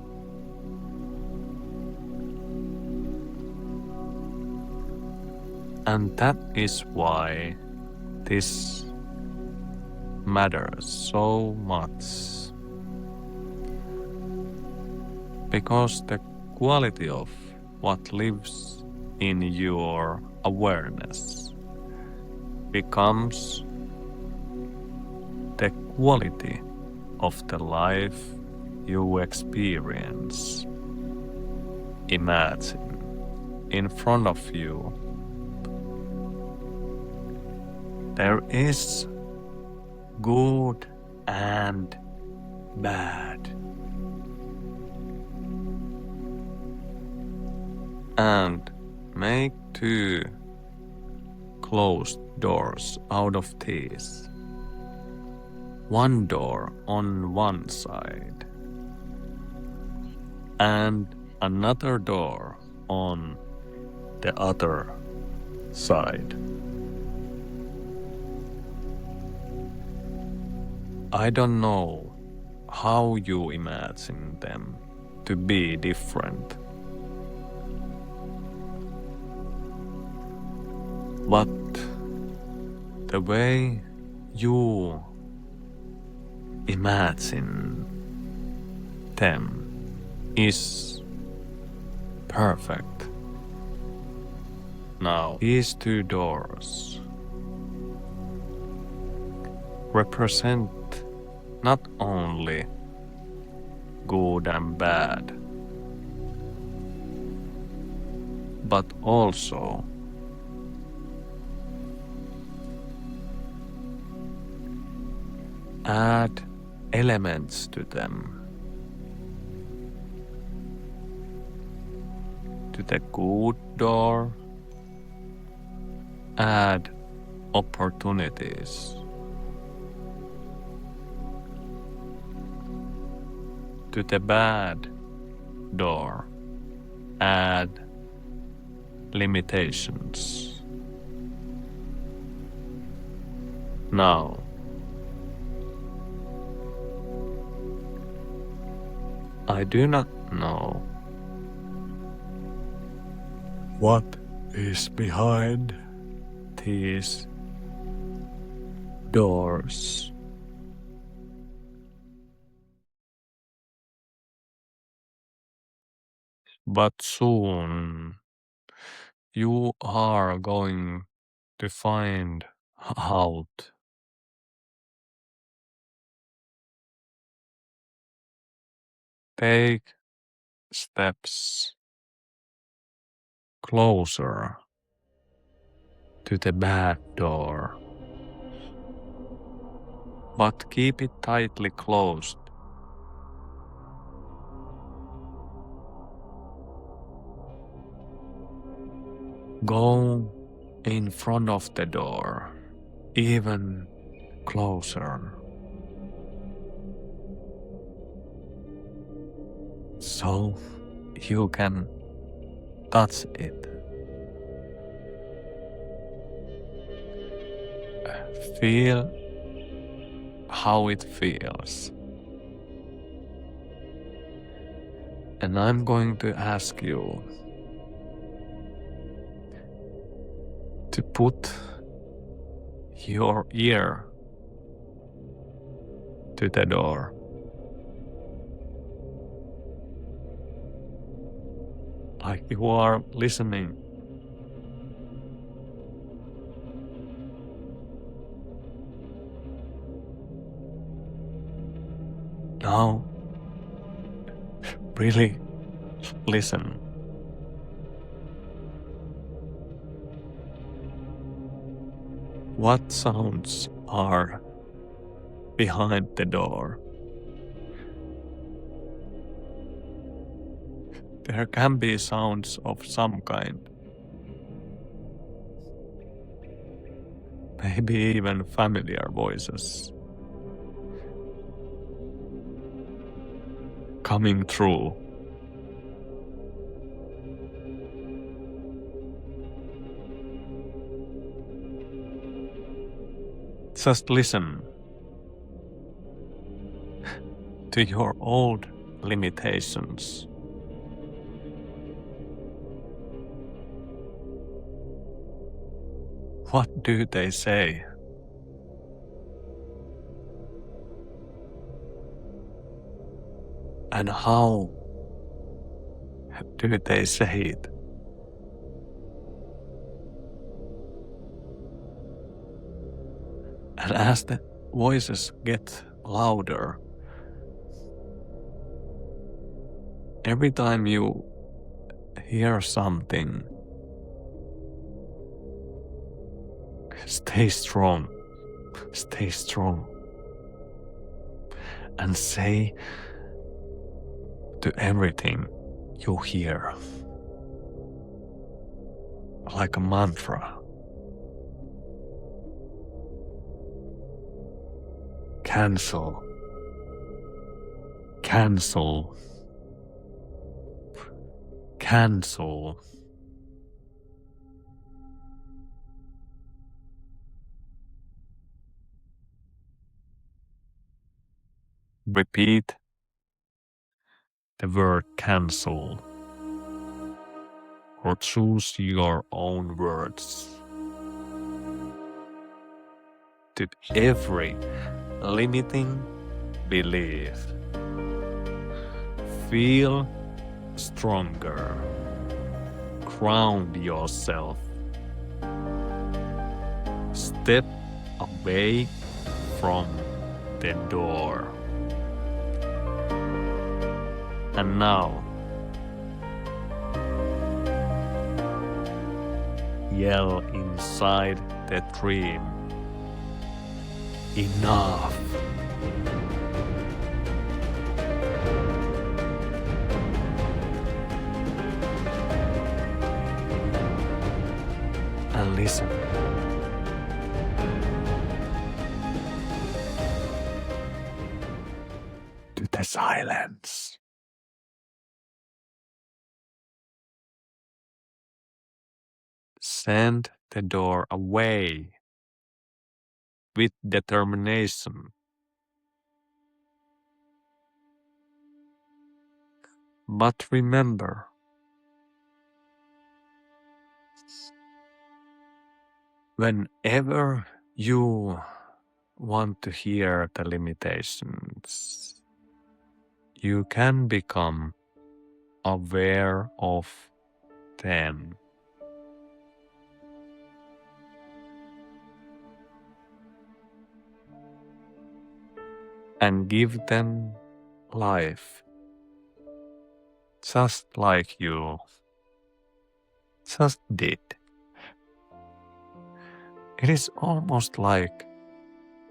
And that is why this matters so much. Because the quality of what lives in your awareness becomes the quality of the life you experience. Imagine in front of you there is good and bad. And make 2 closed doors out of these. 1 door on one side and another door on the other side. I don't know how you imagine them to be different, but the way you imagine them is perfect. Now, these 2 doors represent not only good and bad, but also add elements to them. To the good door, add opportunities. To the bad door, add limitations. Now, I do not know what is behind these doors. But soon you are going to find out. Take steps closer to the bad door, but keep it tightly closed. Go in front of the door, even closer, so you can touch it. Feel how it feels. And I'm going to ask you to put your ear to the door. Like you are listening. Now, really listen. What sounds are behind the door? There can be sounds of some kind. Maybe even familiar voices coming through. Just listen to your old limitations. What do they say? And how do they say it? And as the voices get louder, every time you hear something, stay strong, and say to everything you hear, like a mantra. Cancel. Cancel. Cancel. Repeat the word cancel, or choose your own words. To every limiting belief, feel stronger. Ground yourself. Step away from the door. And now, yell inside the dream, enough. And listen. To the silence. send the door away with determination. But remember, whenever you want to hear the limitations, you can become aware of them. And give them life, just like you just did. It is almost like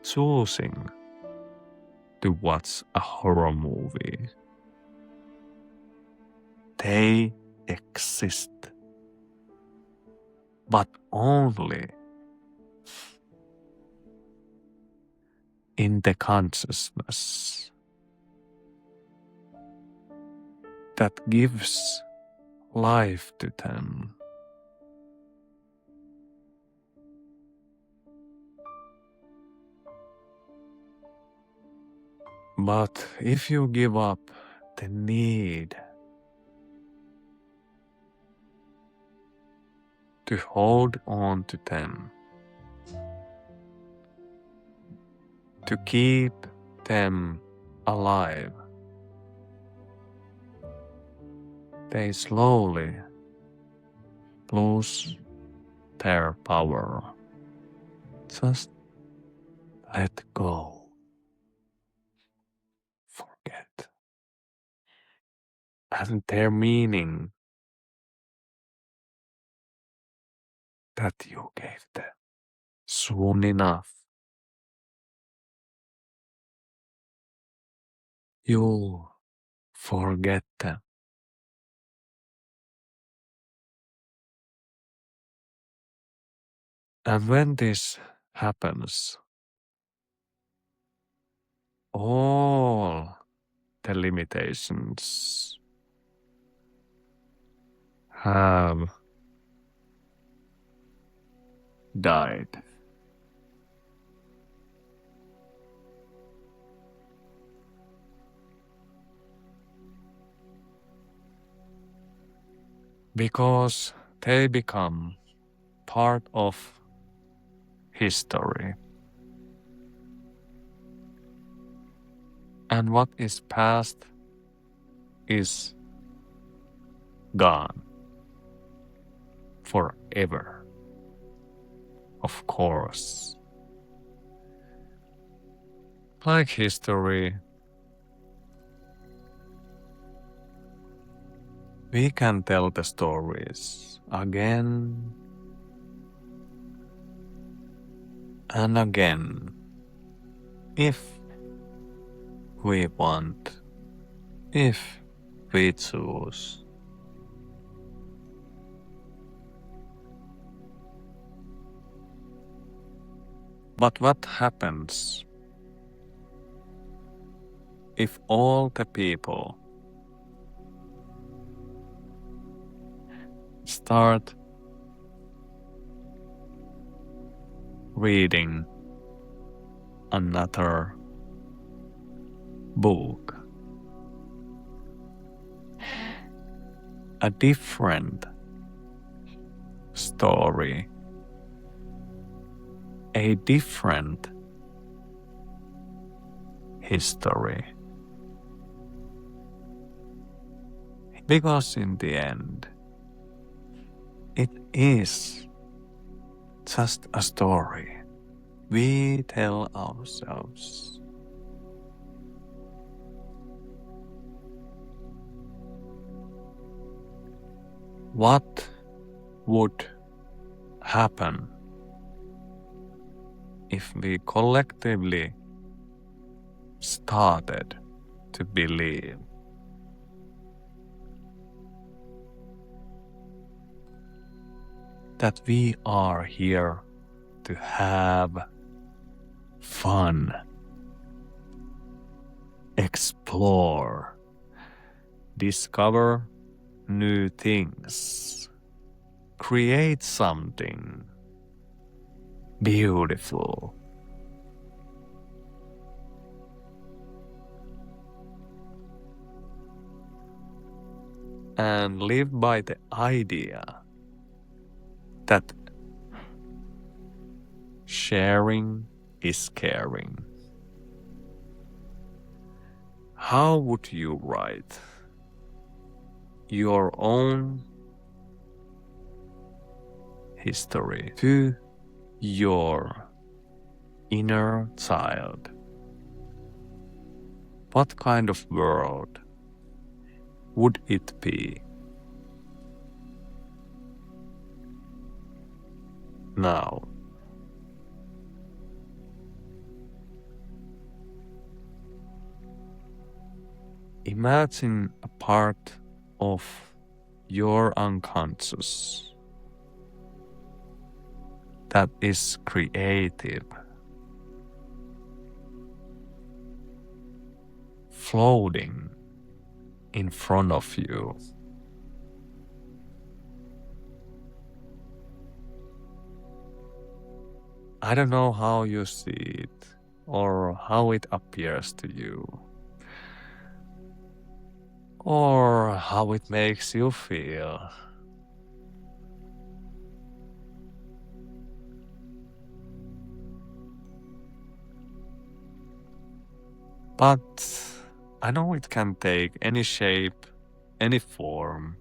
choosing to watch a horror movie. They exist, but only in the consciousness that gives life to them. But if you give up the need to hold on to them, to keep them alive, they slowly lose their power. Just let go. Forget. And their meaning that you gave them soon enough. You forget them. And when this happens, all the limitations have died. Because they become part of history. And what is past is gone forever. Of course. Like history, we can tell the stories again and again if we want, if we choose. But what happens if all the people start reading another book, a different story, a different history? Because in the end, it is just a story we tell ourselves. What would happen if we collectively started to believe that we are here to have fun, explore, discover new things, create something beautiful. And live by the idea that sharing is caring. How would you write your own history to your inner child? What kind of world would it be? Now, imagine a part of your unconscious that is creative, floating in front of you. I don't know how you see it or how it appears to you or how it makes you feel. But I know it can take any shape, any form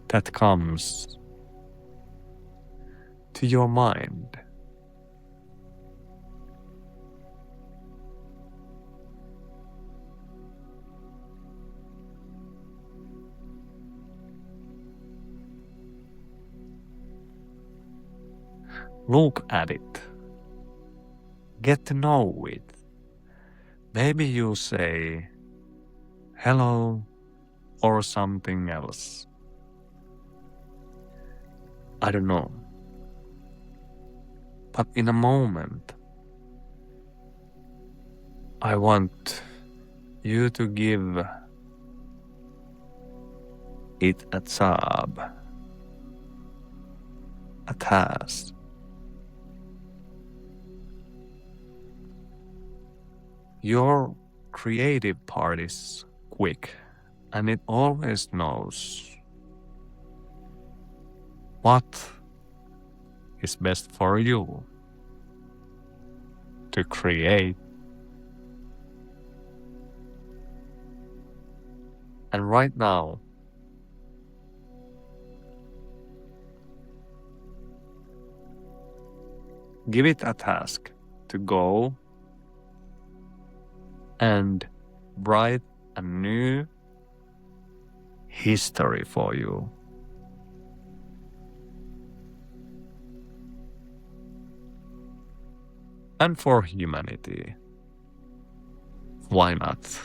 that comes to your mind. Look at it. Get to know it. Maybe you say hello or something else. I don't know. But in a moment, I want you to give it a job, a task. Your creative part is quick and it always knows what is best for you to create. And right now, give it a task to go and write a new history for you. And for humanity. Why not?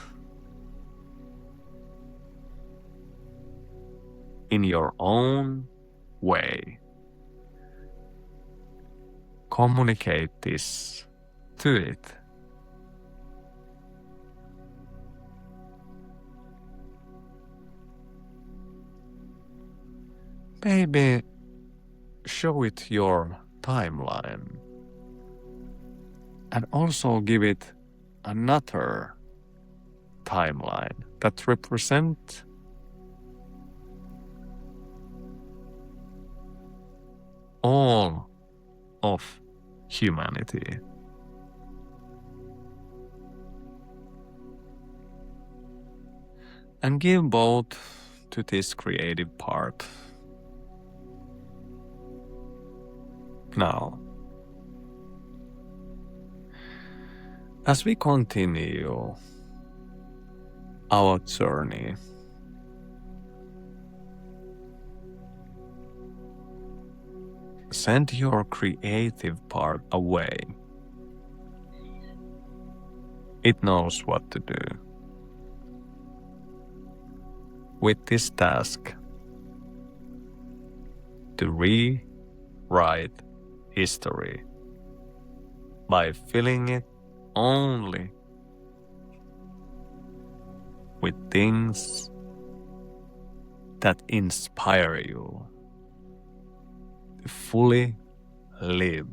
In your own way. Communicate this to it. Maybe show it your timeline. And also give it another timeline that represents all of humanity. And give both to this creative part. Now, as we continue our journey, send your creative part away. It knows what to do. With this task, to rewrite history by filling it only with things that inspire you to fully live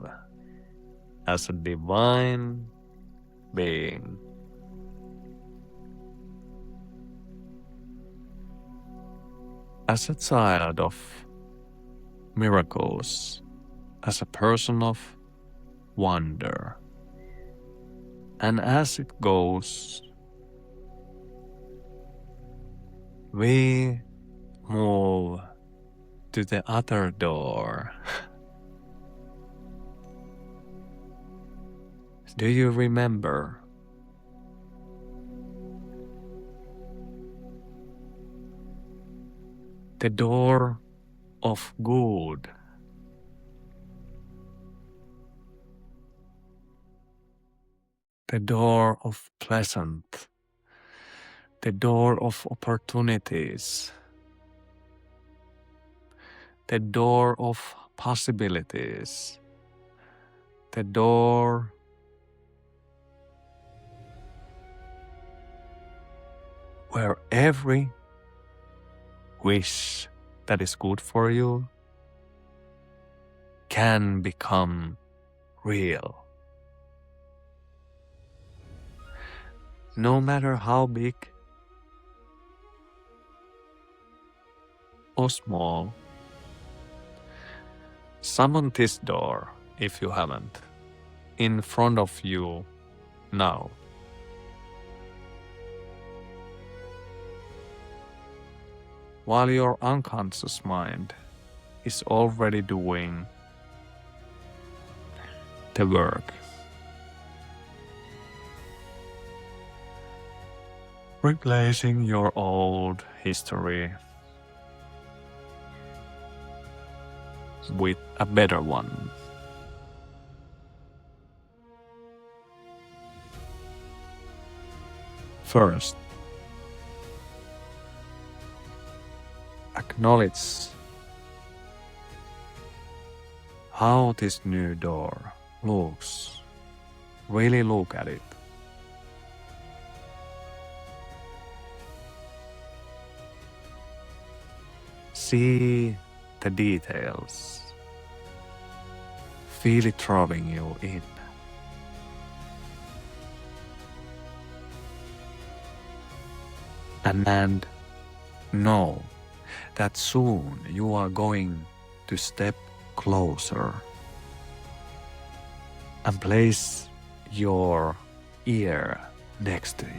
as a divine being. As a child of miracles, as a person of wonder. And as it goes, we move to the other door. Do you remember? The door of good. The door of pleasant. The door of opportunities. The door of possibilities. The door where every wish that is good for you can become real. No matter how big or small, summon this door, if you haven't, in front of you now. While your unconscious mind is already doing the work. Replacing your old history with a better one. First, acknowledge how this new door looks. Really look at it. See the details. Feel it drawing you in. And know that soon you are going to step closer and place your ear next to it.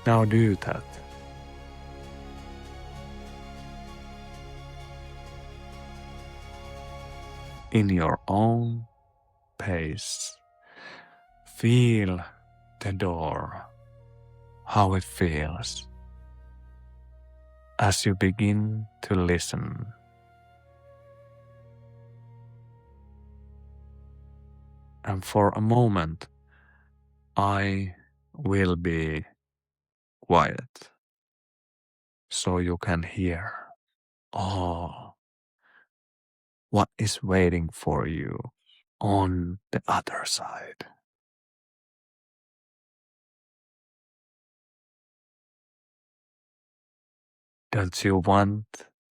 Now do that. In your own pace. Feel the door, how it feels as you begin to listen. And for a moment, I will be quiet so you can hear all what is waiting for you on the other side. Don't you want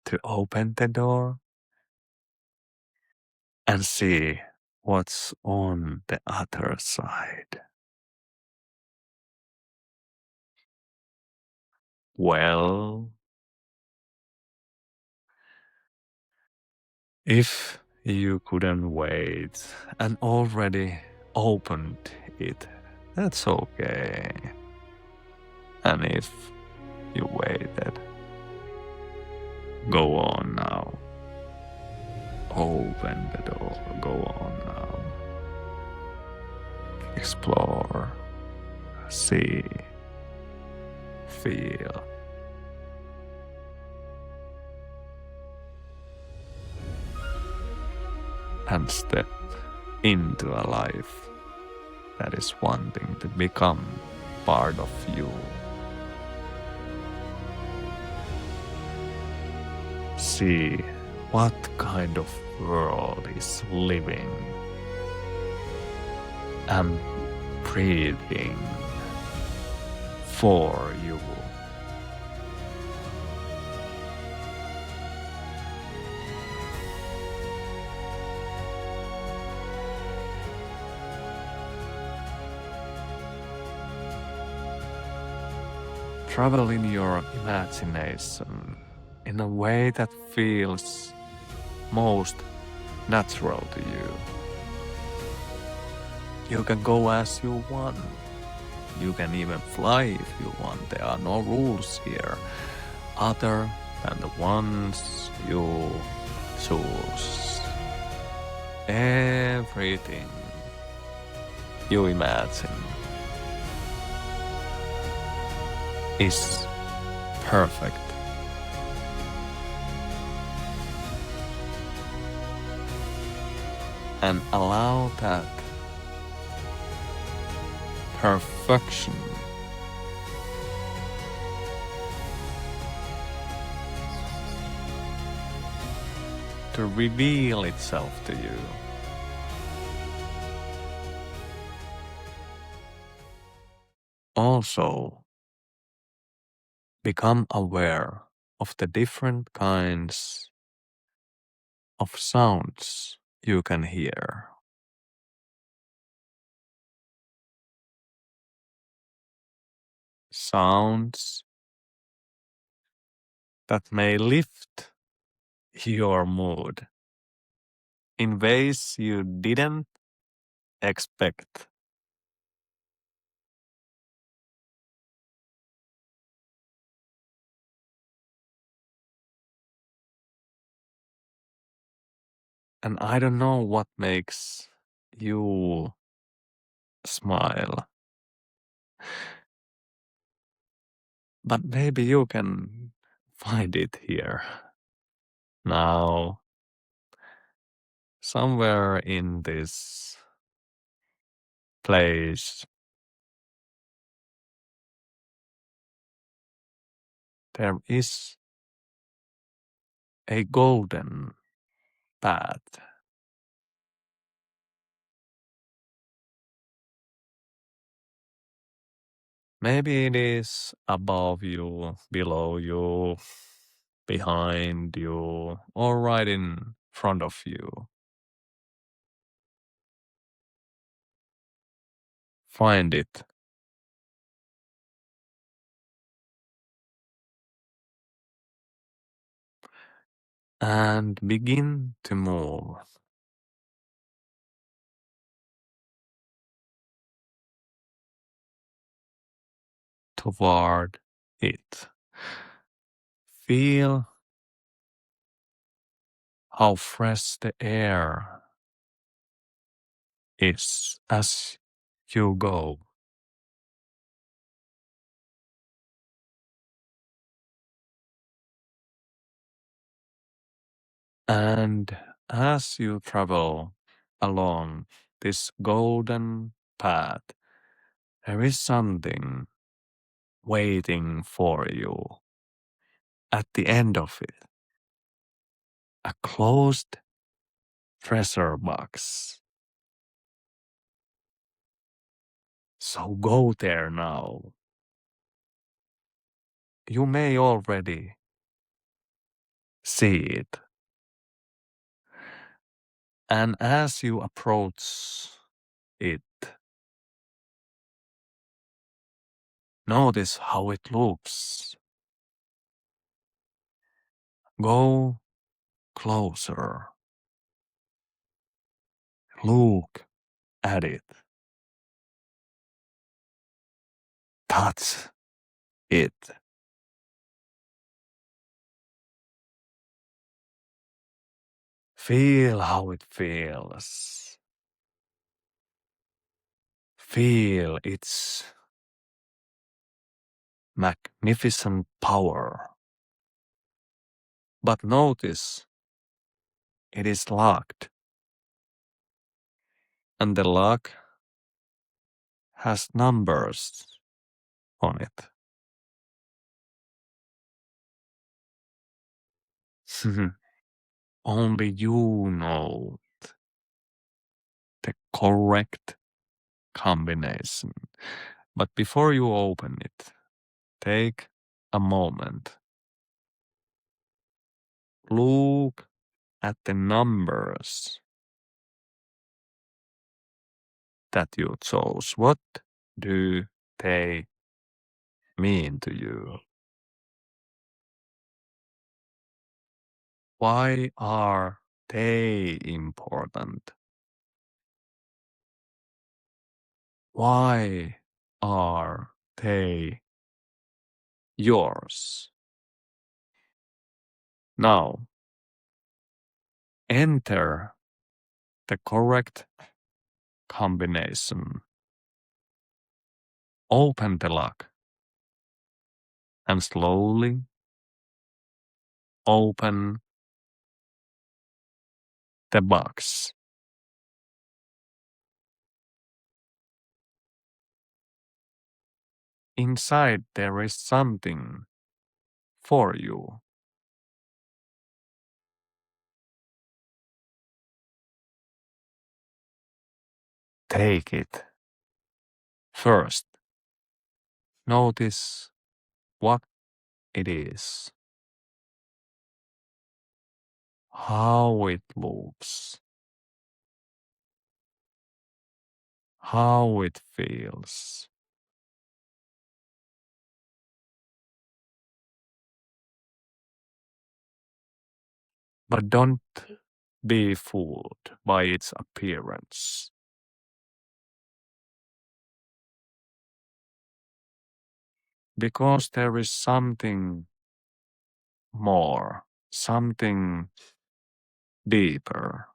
to open the door and see what's on the other side? Well, if you couldn't wait and already opened it, that's okay. And if you waited, go on now. Open the door, go on now. Explore, see, feel. And step into a life that is wanting to become part of you. See what kind of world is living am breathing for you. Travel in your imagination in a way that feels most natural to you. You can go as you want. You can even fly if you want. There are no rules here other than the ones you choose. Everything you imagine is perfect. And allow that perfection to reveal itself to you. Also, become aware of the different kinds of sounds you can hear. Sounds that may lift your mood in ways you didn't expect. And I don't know what makes you smile, but maybe you can find it here. Now, somewhere in this place, there is a golden path. Maybe it is above you, below you, behind you, or right in front of you. Find it. And begin to move toward it. Feel how fresh the air is as you go. And as you travel along this golden path, there is something waiting for you at the end of it. A closed treasure box. So go there now. You may already see it. And as you approach it, notice how it looks. Go closer. Look at it. Touch it. Feel how it feels. Feel its magnificent power. But notice it is locked. And the lock has numbers on it. Only you know the correct combination. But before you open it, take a moment. Look at the numbers that you chose. What do they mean to you? Why are they important? Why are they yours? Now, enter the correct combination. Open the lock and slowly open the box. Inside there is something for you. Take it. First, notice what it is, how it looks, how it feels. But don't be fooled by its appearance. Because there is something more, something deeper.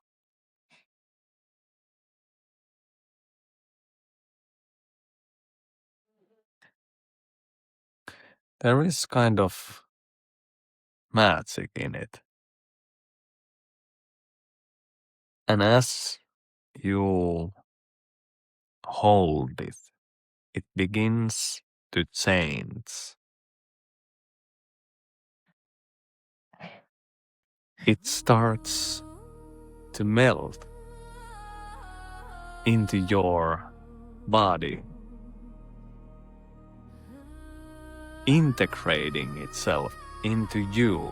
There is kind of magic in it. And as you hold it, it begins to change. It starts to melt into your body, integrating itself into you.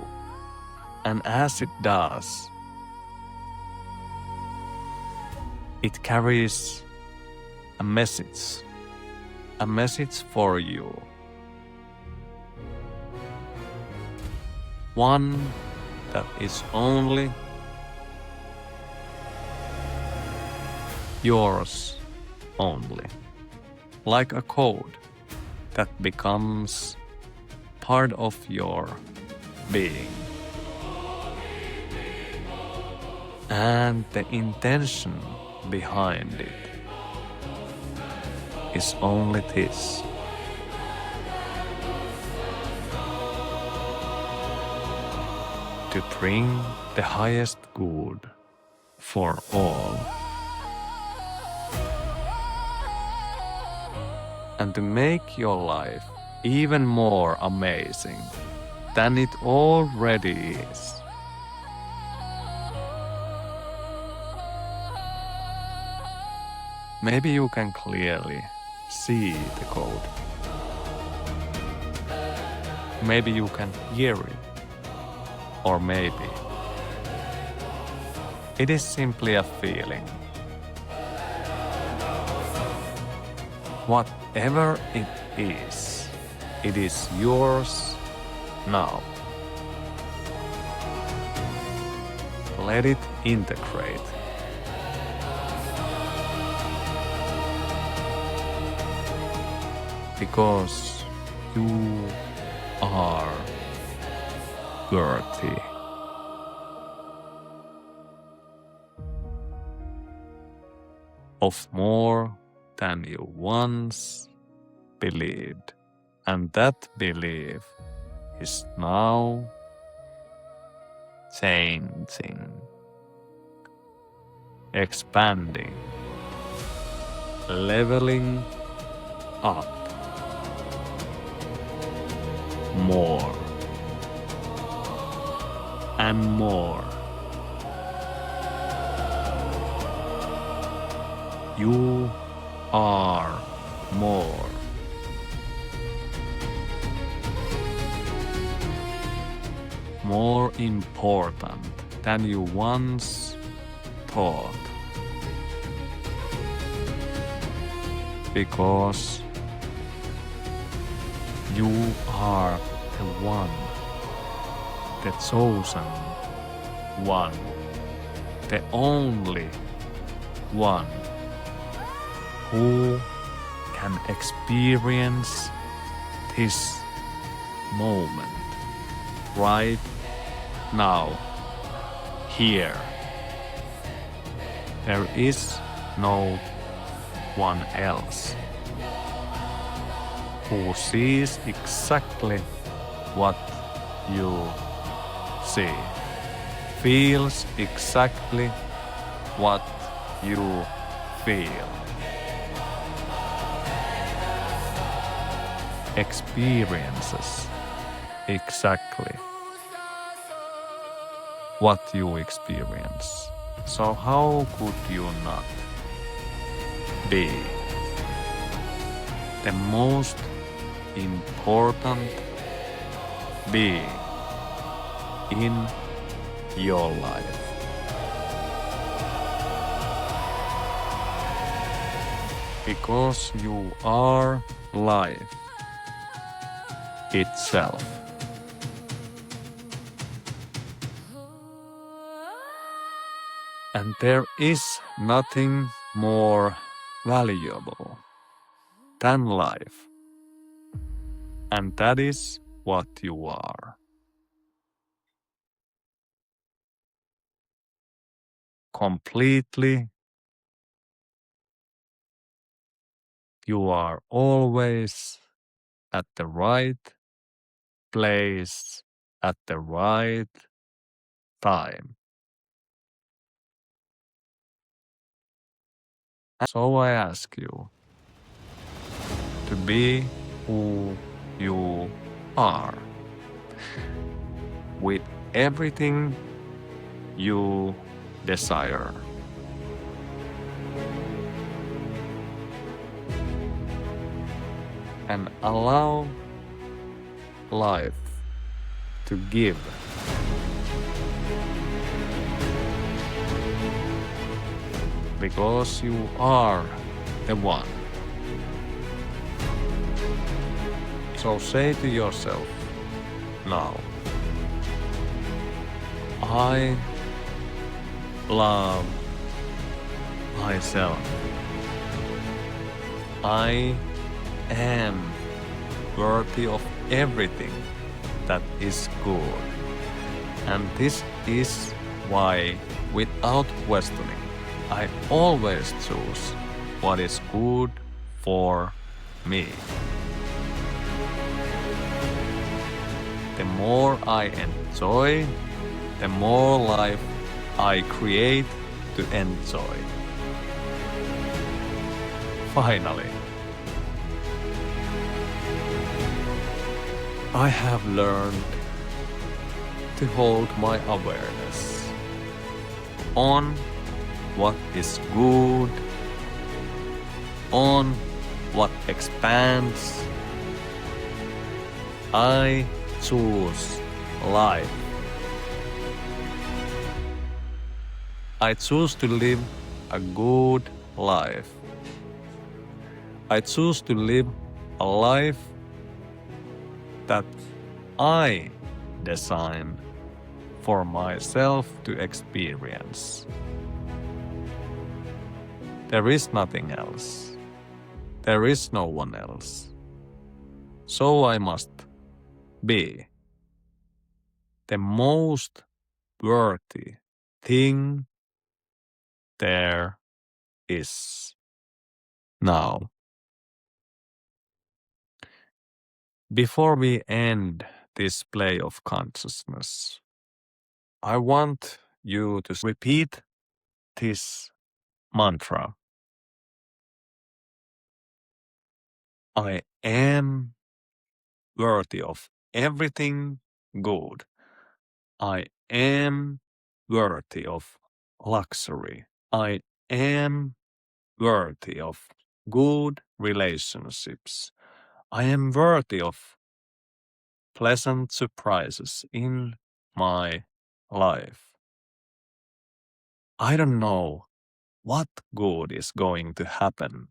And as it does, it carries a message for you. One that is only yours only. Like a code that becomes part of your being. And the intention behind it is only this. To bring the highest good for all. And to make your life even more amazing than it already is. Maybe you can clearly see the code. Maybe you can hear it. Or maybe it is simply a feeling. Whatever it is yours now. Let it integrate. Because you are worthy. Of more than you once believed. And that belief is now changing, expanding, leveling up. More and more. You are more important than you once thought. Because you are the one, the chosen one, the only one who can experience this moment right now, here. There is no one else who sees exactly what you see, feels exactly what you feel, experiences exactly what you experience. So how could you not be the most important being in your life? Because you are life itself. And there is nothing more valuable than life. And that is what you are. Completely. You are always at the right place at the right time. So I ask you to be who you are with everything you desire. And allow life to give. Because you are the one. So say to yourself now, I love myself. I am worthy of everything that is good. And this is why, without questioning, I always choose what is good for me. The more I enjoy, the more life I create to enjoy. Finally, I have learned to hold my awareness on what is good, on what expands. I choose life. I choose to live a good life. I choose to live a life that I design for myself to experience. There is nothing else. There is no one else. So I must be the most worthy thing there is now. Before we end this play of consciousness, I want you to repeat this mantra. I am worthy of everything good. I am worthy of luxury. I am worthy of good relationships. I am worthy of pleasant surprises in my life. I don't know what good is going to happen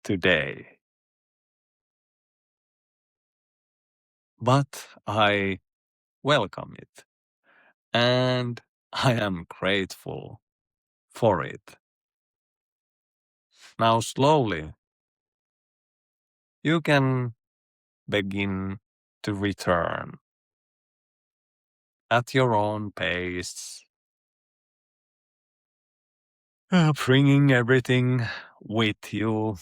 today, but I welcome it and I am grateful for it. Now, slowly, you can begin to return at your own pace, bringing everything with you.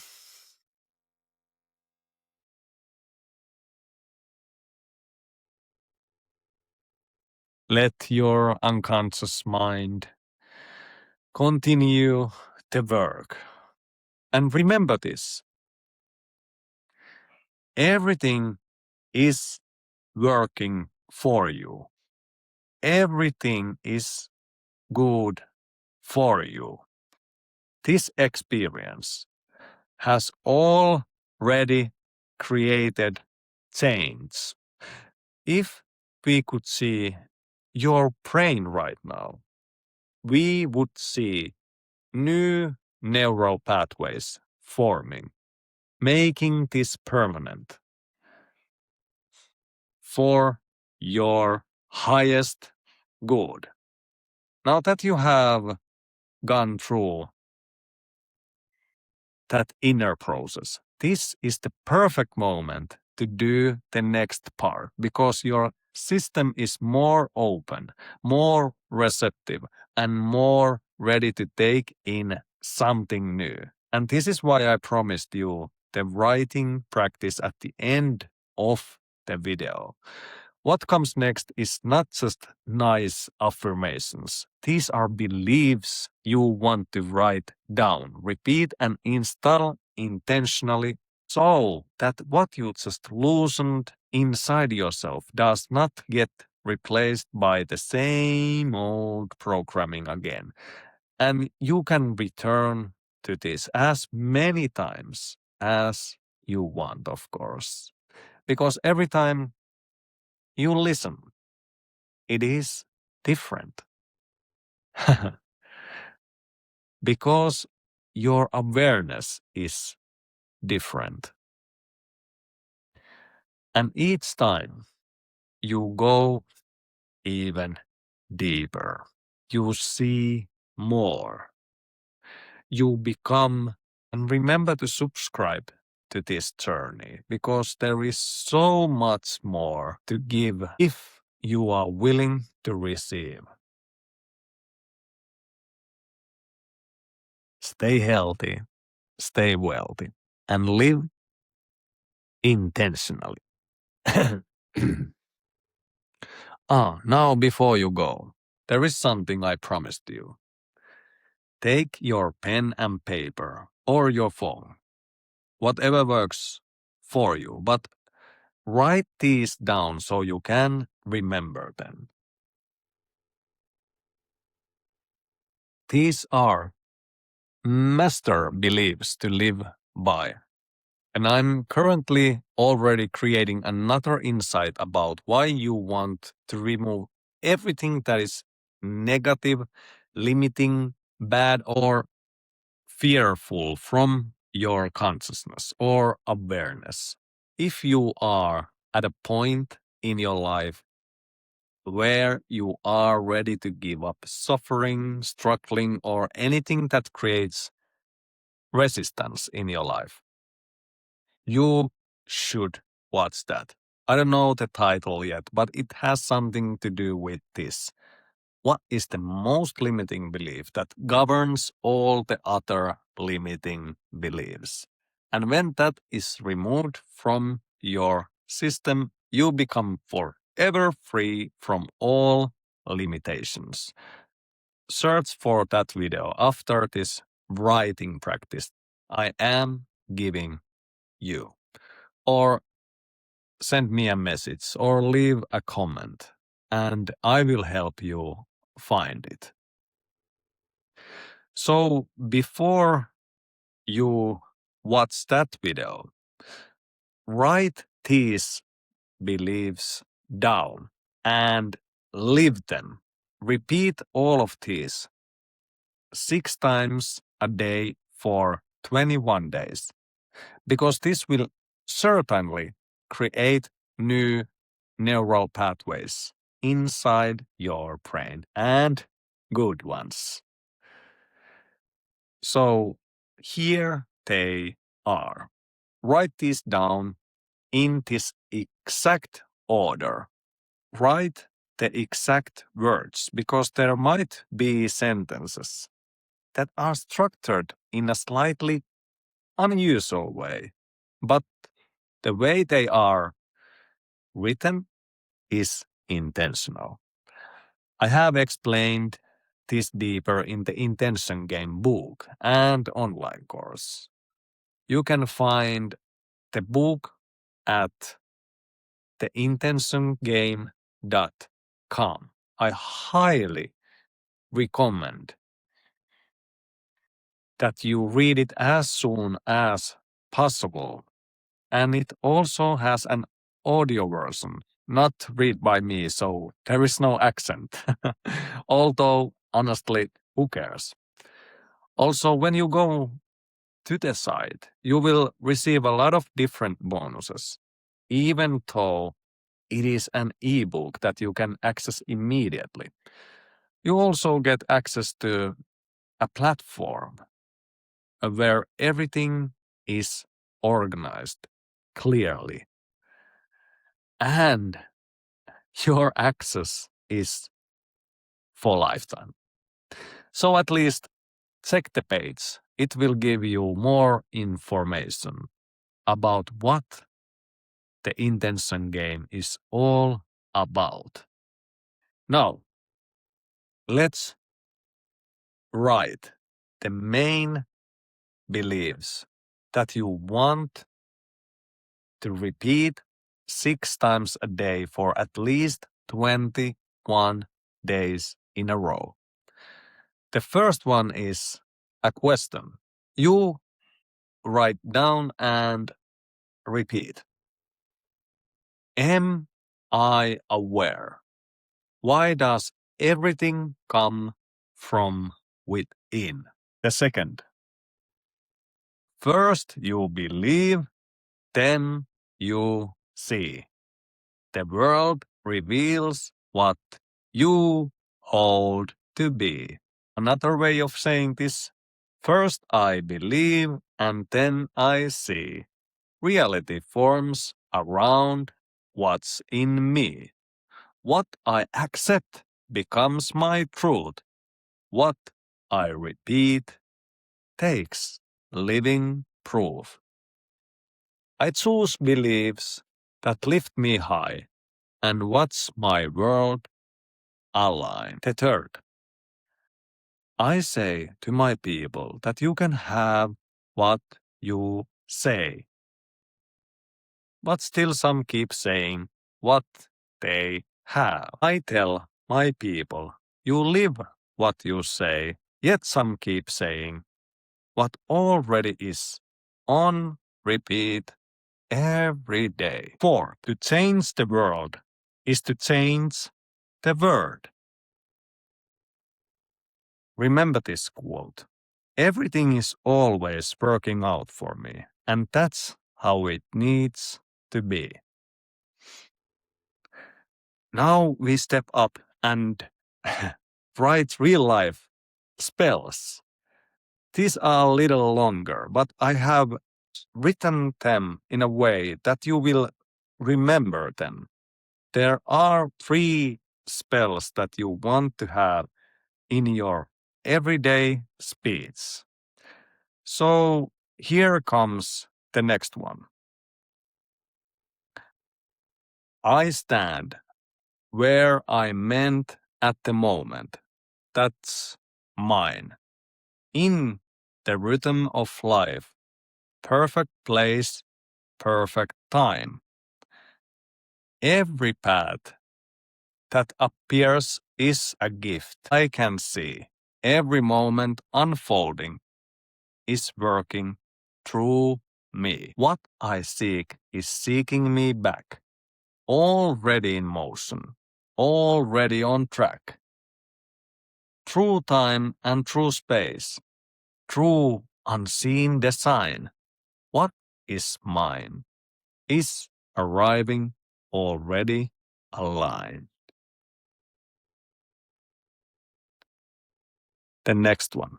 Let your unconscious mind continue the work. And remember this, everything is working for you. Everything is good for you. This experience has already created change. If we could see your brain right now, we would see new neural pathways forming, making this permanent for your highest good. Now that you have gone through that inner process, this is the perfect moment to do the next part because your system is more open, more receptive, and more ready to take in something new. And this is why I promised you the writing practice at the end of the video. What comes next is not just nice affirmations. These are beliefs you want to write down, repeat, and install intentionally so that what you just loosened inside yourself does not get replaced by the same old programming again. And you can return to this as many times as you want, of course. Because every time you listen, it is different. Because your awareness is different. And each time you go even deeper, you see more, you become, and remember to subscribe to this journey because there is so much more to give if you are willing to receive. Stay healthy, stay wealthy, and live intentionally. Now before you go, there is something I promised you. Take your pen and paper or your phone, whatever works for you, but write these down so you can remember them. These are master beliefs to live by. And I'm currently already creating another insight about why you want to remove everything that is negative, limiting, bad, or fearful from your consciousness or awareness. If you are at a point in your life where you are ready to give up suffering, struggling, or anything that creates resistance in your life, you should watch that. I don't know the title yet, but it has something to do with this. What is the most limiting belief that governs all the other limiting beliefs? And when that is removed from your system, you become forever free from all limitations. Search for that video after this writing practice I am giving you. Or send me a message or leave a comment and I will help you find it. So before you watch that video. Write these beliefs down and live them. Repeat all of these 6 times a day for 21 days, because this will certainly create new neural pathways inside your brain, and good ones. So here they are. Write these down in this exact order. Write the exact words, because there might be sentences that are structured in a slightly unusual way, but the way they are written is intentional. I have explained this deeper in the Intention Game book and online course. You can find the book at theintentiongame.com. I highly recommend that you read it as soon as possible. And it also has an audio version, not read by me, so there is no accent. Although, honestly, who cares? Also, when you go to the site, you will receive a lot of different bonuses, even though it is an ebook that you can access immediately. You also get access to a platform where everything is organized clearly, and your access is for lifetime. So at least check the page. It will give you more information about what the Intention Game is all about. Now, let's write the main beliefs that you want to repeat 6 times a day for at least 21 days in a row. The first one is a question. You write down and repeat. Am I aware? Why does everything come from within? The second. First you believe, then you see. The world reveals what you hold to be. Another way of saying this: first I believe and then I see. Reality forms around what's in me. What I accept becomes my truth. What I repeat takes living proof. I choose beliefs that lift me high and watch my world align. The third. I say to my people that you can have what you say. But still some keep saying what they have. I tell my people, you live what you say, yet some keep saying what already is, on repeat every day. Fourth, to change the world is to change the word. Remember this quote. Everything is always working out for me, and that's how it needs to be. Now we step up and write real life spells. These are a little longer, but I have written them in a way that you will remember them. There are 3 spells that you want to have in your everyday speech. So here comes the next one. I stand where I'm meant at the moment. That's mine. In the rhythm of life, perfect place, perfect time. Every path that appears is a gift. I can see every moment unfolding is working true me. What I seek is seeking me back, already in motion, already on track. True time and true space, true unseen design. What is mine is arriving already aligned. The next one.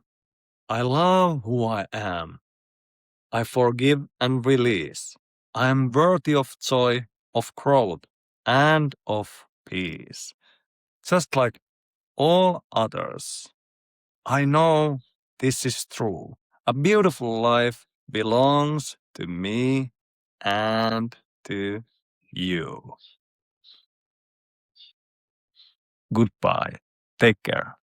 I love who I am. I forgive and release. I am worthy of joy, of growth, and of peace. Just like all others. I know this is true. A beautiful life belongs to me and to you. Goodbye. Take care.